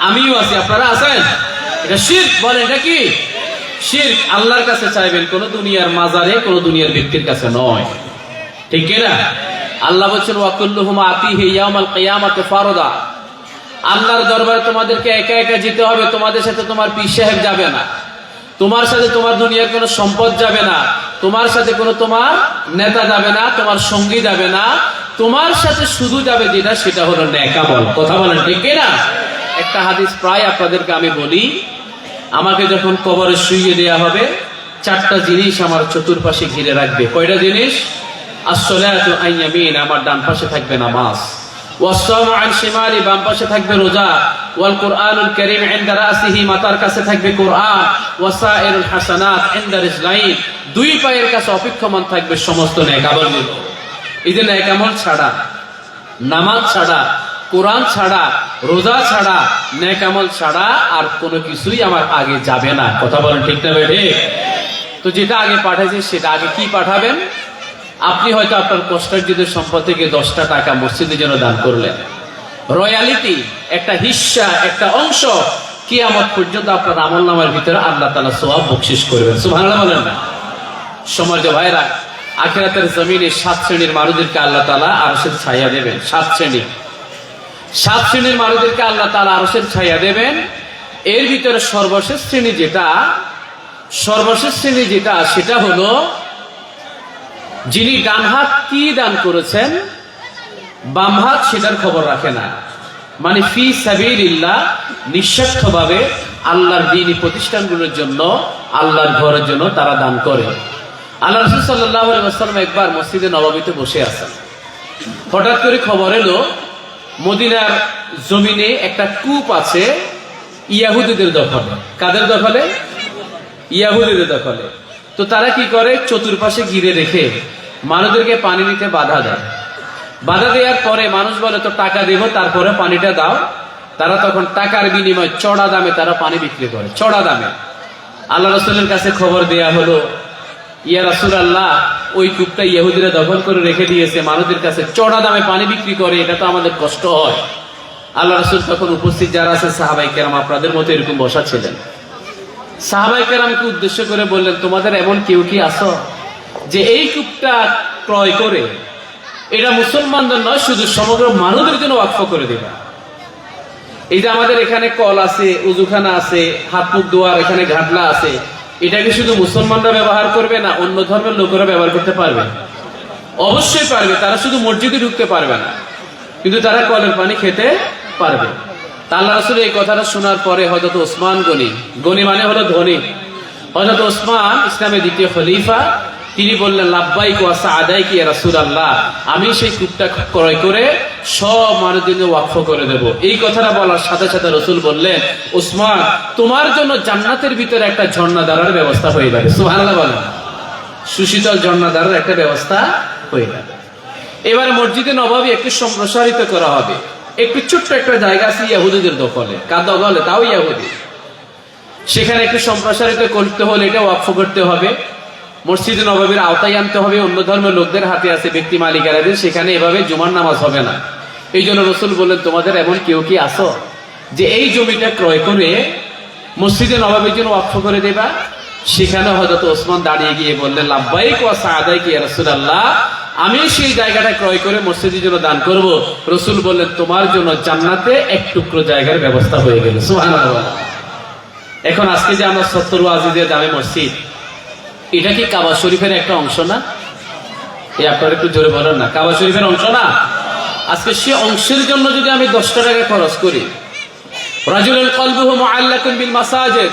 আমিও আছি, আপনারা আছেন? এটা শিরক। বলেন এটা কি শিরক? আল্লাহর কাছে চাইবেন, কোন দুনিয়ার মাজারে, কোন দুনিয়ার ব্যক্তির কাছে নয়, ঠিক না? আল্লাহ বলছেন ওয়াকুল্লুহুমা আতিহি ইয়াউমাল কিয়ামাতি ফারদা। আল্লাহর দরবারে তোমাদেরকে একা একা যেতে হবে, তোমাদের সাথে তোমার পীর সাহেব যাবে না, তোমার সাথে তোমার দুনিয়ার কোনো সম্পদ যাবে না, তোমার সাথে কোনো তোমার নেতা যাবে না, তোমার সঙ্গী যাবে না, তোমার সাথে শুধু যাবে যেটা, সেটা হলো নেকামল। কথা বলেন ঠিক না? একটা হাদিস প্রায় আপনাদেরকে আমি বলি, আমাকে যখন কবরে শুইয়ে দেয়া হবে, চারটা জিনিস আমার চতুর্পাশে ঘিরে রাখবে। কয়টা জিনিস? আসসালাতু আন ইয়ামিন, আমার ডান পাশে থাকবে নামাজ, ওয়াসসামু আন শিমালি, বাম পাশে থাকবে রোজা, ওয়াল কুরআনুল কারীম ইনদা রাসিহি, মাথার কাছে থাকবে কোরআন, ওয়াসাইরুল হাসানাত ইনদা রিজলাইন, দুই পায়ের কাছে অপেক্ষমান থাকবে সমস্ত নেক আমলগুলো। এই যে নেক আমল ছাড়া, নামাজ ছাড়া, কোরআন ছাড়া, রোজা ছাড়া, নেক আমল ছাড়া আর কোনো কিছুই আমার আগে যাবে না। কথা বলেন ঠিক না বেঠে? তো যেটা আগে পাঠাইছে সেটা আগে কি পাঠাবেন? আপনি হয়তো আপনার কষ্টার্জিত সম্পদ থেকে 10টা টাকা মসজিদের জন্য দান করলেন, রয়্যালিটি, একটা হিস্সা, একটা অংশ কিয়ামত পর্যন্ত আপনার আমলনামার ভিতরে আল্লাহ তাআলা সওয়াব বকশিশ করবেন। সুবহানাল্লাহ বলেন না? সমাজ ভাইরা, আখিরাতের জমিনে 7 শ্রেণীর মানুষদেরকে আল্লাহ তাআলা আরশের ছায়া দেবেন। 7 শ্রেণীর মানুষদেরকে আল্লাহ তাআলা আরশের ছায়া দেবেন। এর ভিতরে সর্বশেষ শ্রেণী যেটা সেটা হলো যিনি ডান হাত কি দান করেছেন, বাম হাত সেটার খবর রাখে না। মানে ফি সাবিলিল্লাহ, নিঃস্বার্থভাবে আল্লাহর দ্বীনি প্রতিষ্ঠানগুলোর জন্য, আল্লাহর ঘরের জন্য তারা দান করে। আল্লাহ রাসূল সাল্লাল্লাহু আলাইহি ওয়াসাল্লাম একবার মসজিদে নববীতে বসে আছেন। হঠাৎ করে খবর এলো মদিনার জমিনে একটা কূপ আছে ইয়াহুদীদের দখলে। কাদের দখলে? ইয়াহুদীদের দখলে। তো তারা কি করে, চতুর্পাশে ঘিরে রেখে মানুষদেরকে পানি নিতে বাধা দেয়। বাধা দেওয়ার পরে মানুষ বলে তো টাকা দেব, তারপরে পানিটা দাও। তারা তখন টাকার বিনিময়ে চড়া দামে তারা পানি বিক্রি করে, চড়া দামে। আল্লাহ রাসূলের কাছে খবর দেয়া হলো, ইয়া রাসূলুল্লাহ, ওই কূপটা ইহুদিরা দখল করে রেখে দিয়েছে, মানুষদের কাছে চড়া দামে পানি বিক্রি করে, এটা তো আমাদের কষ্ট হয়। আল্লাহ রাসূল তখন উপস্থিত যারা আছে সাহাবায়ে কেরাম, আপনাদের মতো এরকম বসা ছিলেন, সাহাবায়ে কেরামকে উদ্দেশ্য করে বললেন, তোমাদের এমন কেউ কি আছো যে এই কূপটা ক্রয় করে এটা মুসলমানদের নয়, শুধু সমগ্র মানুষদের জন্য ওয়াকফ করে দেবা? এই যে আমাদের এখানে কল আছে, উজুখানা আছে, হাত মুখ ধোয়ার এখানে ঘাটলা আছে, এটাকে শুধু মুসলমানরা ব্যবহার করবে না, অন্য ধর্মের লোকেরা ব্যবহার করতে পারবে? অবশ্যই পারবে। তারা শুধু মসজিদে ঢুকতে পারবে না, কিন্তু তারা কলের পানি খেতে পারবে। আল্লাহ রাসূল এই কথাটা শোনার পরে হযরত ওসমান গনি মানে হলো ধনী, হযরত ওসমান ইসলামের দ্বিতীয় খলিফা, তিনি বললেন, লাব্বাইক ওয়া সাআদাইক ইয়া রাসূলুল্লাহ, আমি সেই কূপটা ক্রয় করে সব মানুষদের ওয়াকফ করে দেব। এই কথাটা বলার সাথে সাথে রাসূল বললেন, ওসমান, তোমার জন্য জান্নাতের ভিতরে একটা ঝর্ণাধারার ব্যবস্থা হয়ে যাবে। সুবহানাল্লাহ বলেন। সুশীতল ঝর্ণাধারার একটা ব্যবস্থা হয়ে যাবে। এবার মসজিদে নববী একটু সম্প্রসারিত করা হবে। একটু ছোট্ট একটা জায়গা আছে ইহুদিদের দখলে, কার দখলে? তাও ইহুদি। সেখানে একটু সম্প্রসারিত করতে হলে এটা ওয়াকফ করতে হবে, মসজিদে নববীর আওতায় আনতে হবে। অন্য ধর্মের লোকদের হাতে আছে, ব্যক্তি মালিকানাদের, সেখানে এভাবে জুমার নামাজ হবে না। এই জন্য রাসূল বললেন, তোমাদের এমন কেউ কি আছো যে এই জমিটা ক্রয় করে মসজিদে নববীর জন্য ওয়াকফ করে দেবা? সেখানে হযরত ওসমান দাঁড়িয়ে গিয়ে বললেন, লাব্বাইক ওয়া সাআদাইক ইয়া রাসূলুল্লাহ, আমি সেই জায়গাটা ক্রয় করে মসজিদের জন্য দান করব। রাসূল বললেন, তোমার জন্য জান্নাতে এক টুকরো জায়গার ব্যবস্থা হয়ে গেল। সুবহানাল্লাহ। এখন আজকে যে আমরা 70 ওয়াজিদের জামে মসজিদ, এটা কি কাবা শরীফের একটা অংশ না? এই আপনারা একটু জোরে বলেন না, কাবা শরীফের অংশ না? আজকে সে অংশের জন্য যদি আমি 10 টাকা খরচ করি, রাজুলুল কলবুহু মুআল্লাকুন বিল মাসাজিদ,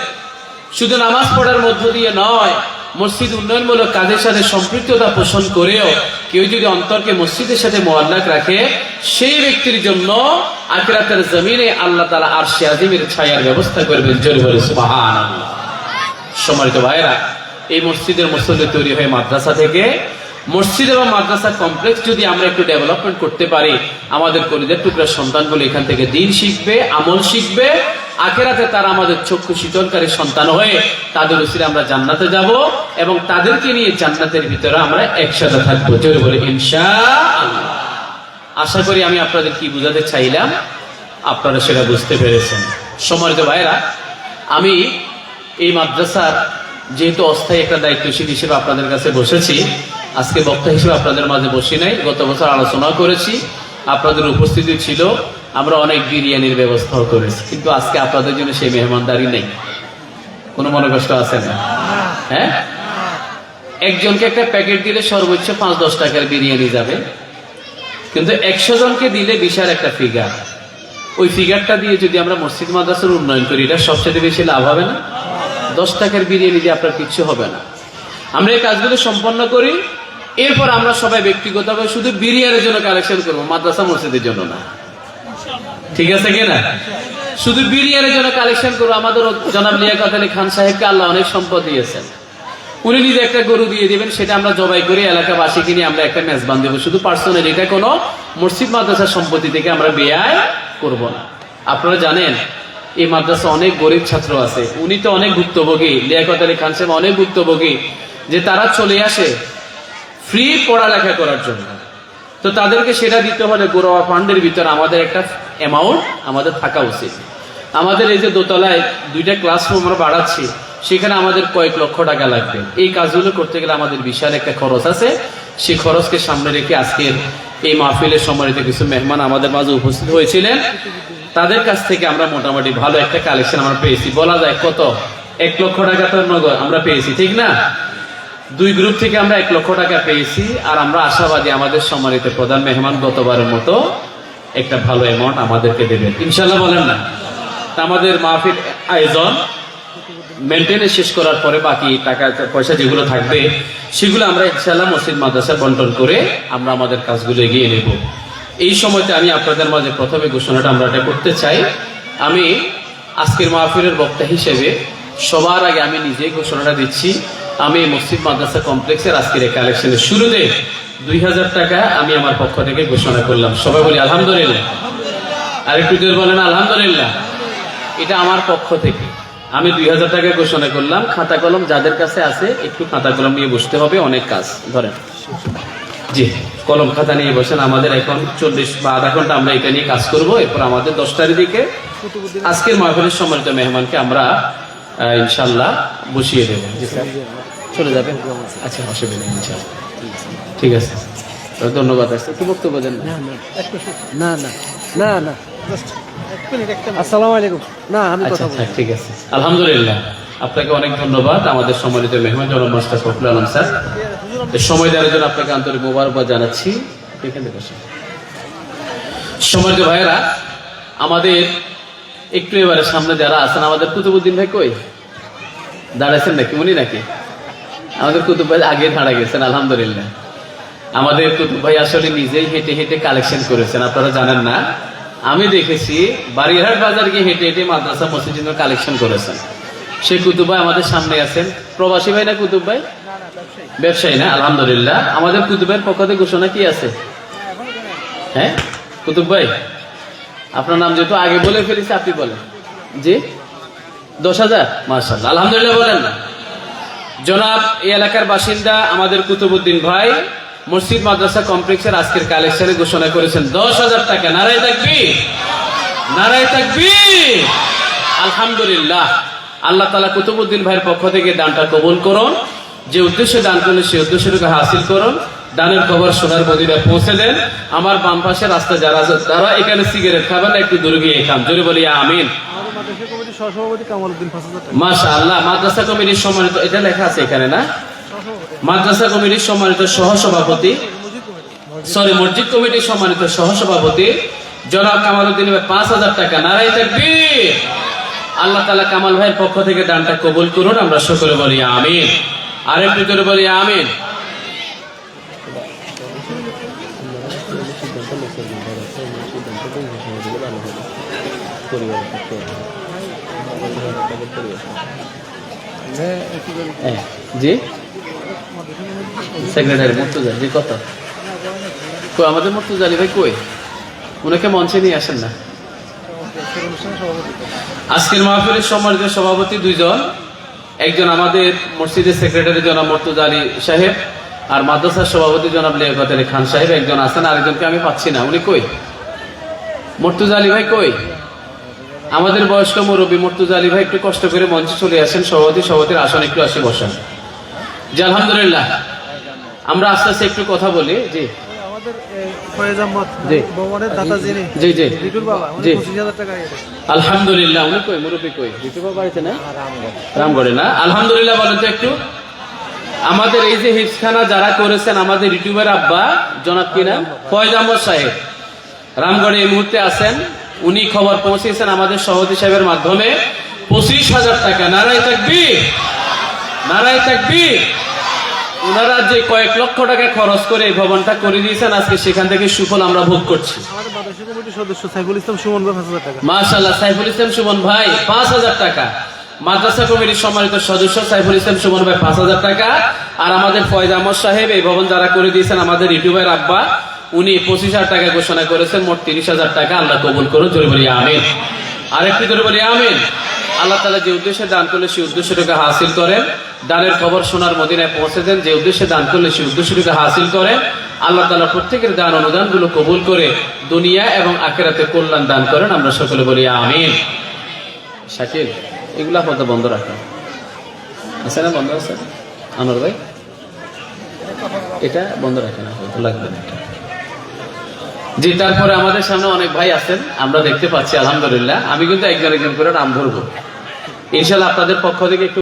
শুধু নামাজ পড়ার মধ্য দিয়ে নয়, মসজিদ উন্নয়নমূলক কাজের সাথে সম্পৃক্ততা পোষণ করেও কেউ যদি অন্তরকে মসজিদের সাথে মুআল্লাক রাখে, সেই ব্যক্তির জন্য আখিরাতের জমিনে আল্লাহ তাআলা আরশে আজিমের ছায়ার ব্যবস্থা করবেন। জোরে বলে সুবহানাল্লাহ। সম্মানিত ভাইরা, এই মসজিদের মুসল্লি তৈরি হয়ে মাদ্রাসা থেকে মসজিদ এবং মাদ্রাসা কমপ্লেক্স যদি আমরা একটু ডেভেলপমেন্ট করতে পারি, আমাদের কলিজার টুকরা সন্তানগুলো এখান থেকে দিন শিখবে, আমল শিখবে, আখিরাতে তারা আমাদের চক্ষু শীতলকারী সন্তান হয়ে তাদের উসিলে আমরা জান্নাতে যাব এবং তাদেরকে নিয়ে জান্নাতের ভিতরে আমরা একসাথে থাকবো। জোরে বলে ইনশাআল্লাহ। আশা করি আমি আপনাদের কি বুঝাতে চাইলাম আপনারা সেটা বুঝতে পেরেছেন। সম্মানিত ভাইরা, আমি এই মাদ্রাসার যেহেতু অস্থায়ী একটা দায়িত্বশীল হিসেবে আপনাদের কাছে বসেছি, আজকে বক্তা হিসেবে আপনাদের মাঝে বসি নাই, গত বছর আলোচনা করেছি, আপনাদের উপস্থিতি ছিল, আমরা অনেক বিরিয়ানির ব্যবস্থাও করেছি, কিন্তু আজকে আপনাদের জন্য সেই মেহমানদারি নেই। কোনো মনে কষ্ট আছে না? হ্যাঁ, একজনকে একটা প্যাকেট দিলে সর্বোচ্চ 5-10 টাকার বিরিয়ানি যাবে, কিন্তু 100 জনকে দিলে বিশাল একটা ফিগার। ওই ফিগারটা দিয়ে যদি আমরা মসজিদ মাদ্রাসার উন্নয়ন করি, এটা সবচেয়ে বেশি লাভ হবে না? 10 টাকার বিরিয়ানি দিয়ে আপনার কিচ্ছু হবে না। আমরা এই কাজগুলো সম্পন্ন করি, এরপর আমরা সবাই ব্যক্তিগতভাবে শুধু বিরিয়ানির জন্য কালেকশন করবো, মাদ্রাসা মসজিদের জন্য না। ঠিক আছে কিনা? শুধু বিরিয়ানির জন্য কালেকশন করবো। আমাদের জনাব লিয়াকত আলী খান সাহেবকে আল্লাহ অনেক সম্পদ দিয়েছেন, উনি নিজে একটা গরু দিয়ে দিবেন, সেটা আমরা জবাই করে এলাকাবাসীকে নিয়ে আমরা একটা মেজবান দেবো, শুধু পার্সোনালি। এটা কোনো মসজিদ মাদ্রাসার সম্পত্তি থেকে আমরা ব্যয় করব না। আপনারা জানেন এই মাদ্রাসা অনেক গরিব ছাত্র আছে, উনি তো অনেক ভুক্তভোগী, লিয়াকত আলী খান সাহেব অনেক ভুক্তভোগী, যে তারা চলে আসে ফ্রি পড়ালেখা করার জন্য। তো তাদেরকে সেটা দিতে হলে গোরোয়া ফান্ডের ভিতরে আমাদের একটা অ্যামাউন্ট আমাদের থাকা উচিত। আমাদের এই যে দোতলায় 2টা ক্লাসরুম আমরা বাড়াচ্ছি, সেখানে আমাদের কয়েক লক্ষ টাকা লাগবে। এই কাজগুলো করতে গেলে আমাদের বিশাল একটা খরচ আছে। সেই খরচকে সামনে রেখে আজকের এই মাহফিলের সম্মানিত কিছু মেহমান আমাদের মাঝে উপস্থিত হয়েছিলেন, তাদের কাছ থেকে আমরা মোটামুটি ভালো একটা কালেকশন আমরা পেয়েছি। বলা যায় কত? 1 লক্ষ টাকা তো নগদ আমরা পেয়েছি, ঠিক না? 2 গ্রুপ থেকে আমরা 1 লক্ষ টাকা পেয়েছি। আর আমরা আশাবাদী আমাদের সম্মানিত প্রধান মেহমান গতবারের মতো একটা ভালো অ্যামাউন্ট আমাদেরকে দেবেন ইনশাল্লাহ, বলেন না? আমাদের মাহফিল আয়োজন মেনটেনে শেষ করার পরে বাকি টাকা পয়সা যেগুলো থাকবে সেগুলো আমরা ইনশাআল্লাহ মসজিদ মাদ্রাসা বন্টন করে আমরা আমাদের কাজগুলো এগিয়ে নেব। এই সময়তে আমি আপনাদের মাঝে প্রথমে ঘোষণাটা আমরা এটা করতে চাই। আমি আজকের মাহফিলের বক্তা হিসেবে সবার আগে আমি নিজেই ঘোষণাটা দিচ্ছি। আমি মসজিদ মাদ্রাসা কমপ্লেক্সের আজকের এই কালেকশনের শুরুতে 2000 টাকা আমি আমার পক্ষ থেকে ঘোষণা করলাম। সবাই বলি আলহামদুলিল্লাহ। আরেকটু জোরে বলেন আলহামদুলিল্লাহ। এটা আমার পক্ষ থেকে আমি 2000 টাকা ঘোষণা করলাম। খাতা কলম যাদের কাছে আছে একটু খাতা কলম নিয়ে বসতে হবে, অনেক কাজ ধরেন। জি, কলম খাতা নিয়ে বসেন। আমাদের এখন 40 বা আধা ঘন্টা আমরা এটা নিয়ে কাজ করব। এরপর আমাদের 10টার দিকে আজকের মাহফিলের সম্মানিত মেহমানকে আমরা ইনশাল্লাহ বসিয়ে দেব। জি স্যার, চলে যাবেন? আচ্ছা, অসুবিধা নেই ইনশাল্লাহ। ঠিক আছে, ধন্যবাদ। আসছে কি বক্তব্য দেন? না না না না, আসসালামু আলাইকুম। না আমি কথা বলছি। ঠিক আছে, আলহামদুলিল্লাহ। আপনাকে অনেক ধন্যবাদ। আমাদের সম্মানিত মেহমান জনাব মাস্টার ফখরুল আলম স্যার, সময় দেওয়ার জন্য আপনাকে আন্তরিক মোবারকবাদ জানাচ্ছি। এখানে বসেন। সম্মানিত ভাইয়েরা, আমাদের একটু এবারে সামনে যারা আছেন, আমাদের কুতুবউদ্দিন ভাই কই দাঁড়াইছেন নাকি? উনি নাকি? আমাদের কুতুব ভাই আগে দাঁড়া গেছেন আলহামদুলিল্লাহ। আমাদের কুতুব ভাই আসলে নিজেই হেঁটে হেঁটে কালেকশন করেছেন, আপনারা জানেন না। আমি দেখেছি বাড়িরহাট বাজার গিয়ে হেঁটে হেঁটে মাদ্রাসা মসজিদ কালেকশন করেছেন। সেই কুতুব ভাই আমাদের সামনে আছেন। প্রবাসী ভাই না কুতুব ভাই? ব্যবসায়ী না? আলহামদুলিল্লাহ। আমাদের কুতুব ভাইয়ের পক্ষ থেকে ঘোষণা কি আছে? হ্যাঁ কুতুব ভাই, আপনার নাম যেহেতু আগে বলে ফেলেছি, আপনি বলেন। জি, 10,000। মাশাআল্লাহ, আলহামদুলিল্লাহ বলেন না? জনাব এই এলাকার বাসিন্দা আমাদের কুতুবউদ্দিন ভাই মসজিদ মাদ্রাসা কমপ্লেক্সের আজকের কালেকশনে ঘোষণা করেছেন 10,000 টাকা। নারায়ে তাকবীর, নারায়ে তাকবীর। আলহামদুলিল্লাহ। আল্লাহ তাআলা কুতুবউদ্দিন ভাইয়ের পক্ষ থেকে দানটা কবুল করুন। যে উদ্দেশ্যে দান করলেন সেই উদ্দেশ্যটাকে হাসিল করুন। দানের খবর শোনার মদিনায় পৌঁছে দেন। আমার বাম পাশে রাস্তা যারা আছে তারা এখানে সিগারেট খাবেন না, একটু দূরে গিয়ে খান। জোরে বলি আমিন। মাশাআল্লাহ। মাদ্রাসা কমিটির সম্মানিত, এটা লেখা আছে এখানে না, মাদ্রাসা কমিটির সম্মানিত সহসভাপতি, মসজিদ কমিটির সম্মানিত সহসভাপতি জনাব কামাল উদ্দিন ভাই 5,000 টাকা। নারায়ে তাকবীর। আল্লাহ তাআলা কামাল ভাইয়ের পক্ষ থেকে দানটা কবুল করুন, আমরা সকলে বলি আমিন। আরেকটু করে বলি আমিন। জি সেক্রেটারি মুর্তজা জি, কত কই আমাদের মুর্তজা আলী ভাই কই? উনাকে মঞ্চে নিয়ে আসেন না। আজকের মাহফিলের সম্মানিত সভাপতি দুইজন, একজন আমাদের মসজিদের সেক্রেটারি জনাব মুর্তজা আলী সাহেব, আর মাদ্রাসার সভাপতি জনাব লিয়াকত আলী খান সাহেব একজন আছেন, আরেকজনকে আমি পাচ্ছি না। উনি কই? মুর্তজা আলী ভাই কই? আমাদের বয়স্ক মুরব্বী মুর্তজা আলী ভাই একটু কষ্ট করে মঞ্চে চলে আসেন। সভাপতির আসন একটু আসে বসেন। জি আলহামদুলিল্লাহ। আমরা আস্তে আস্তে একটু কথা বলি। জি আলহামদুলিল্লাহ। উনি কই? মুরব্বী কই? বাড়িতে না, রামগড়ে না। আলহামদুলিল্লাহ বলেন তো একটু। আমাদের এই যে হিফজখানা যারা করেছেন, আমাদের ইউটিউবের আব্বা জনাব কি নাম, ফয়েজ আহমদ সাহেব রামগড়ে এই মুহূর্তে আছেন। উনি খবর পৌঁছেছেন আমাদের সভাপতি সাহেবের মাধ্যমে 25,000 টাকা। নারায়ে তাকবীর, নারায়ে তাকবীর। ওনারা যে কয়েক লক্ষ টাকা খরচ করে এই ভবনটা করে দিয়েছেন, আজকে সেখান থেকে সুফল আমরা ভোগ করছি। মাশাআল্লাহ। সাইফুল ইসলাম সুমন ভাই 5,000 টাকা। মাদ্রাসা কমিটির সম্মানিত সদস্য সাইফুল ইসলাম সুমন ভাই 5,000 টাকা। আর আমাদের ফয়েজ আহমদ সাহেব এই ভবন যারা করে দিয়েছেন, আমাদের ইউটিউবের আব্বা, উনি 25,000 টাকা ঘোষণা করেছেন। মোট 30,000 টাকা। আল্লাহ কবুল করুন। জোরে বলি আমিন। আরেকটু জোরে বলি আমিন। আল্লাহ তাআলা যে উদ্দেশ্যে দান করলে সেই উদ্দেশ্যটাকে হাসিল করেন। দানের খবর শোনার মদিনায় পৌঁছে দেন। যে উদ্দেশ্যে দান করলে সেই উদ্দেশ্যটাকে হাসিল করেন। আল্লাহ তাআলা প্রত্যেকের দান অনুদানগুলো কবুল করে দুনিয়া এবং আখিরাতে কল্যাণ দান করেন। আমরা সকলে বলি আমিন। শাকিল, এগুলা কথা বন্ধ রাখেন। আছে না? বন্ধ আছে? আনোয়ার ভাই এটা বন্ধ রাখেন, লাগবে না। জি, তারপরে আমাদের সামনে অনেক ভাই আছেন, আমরা দেখতে পাচ্ছি আলহামদুলিল্লাহ। আমি কিন্তু একজন একজন করে নাম ধরবো ইনশাআল্লাহ। আপনাদের পক্ষ থেকে একটু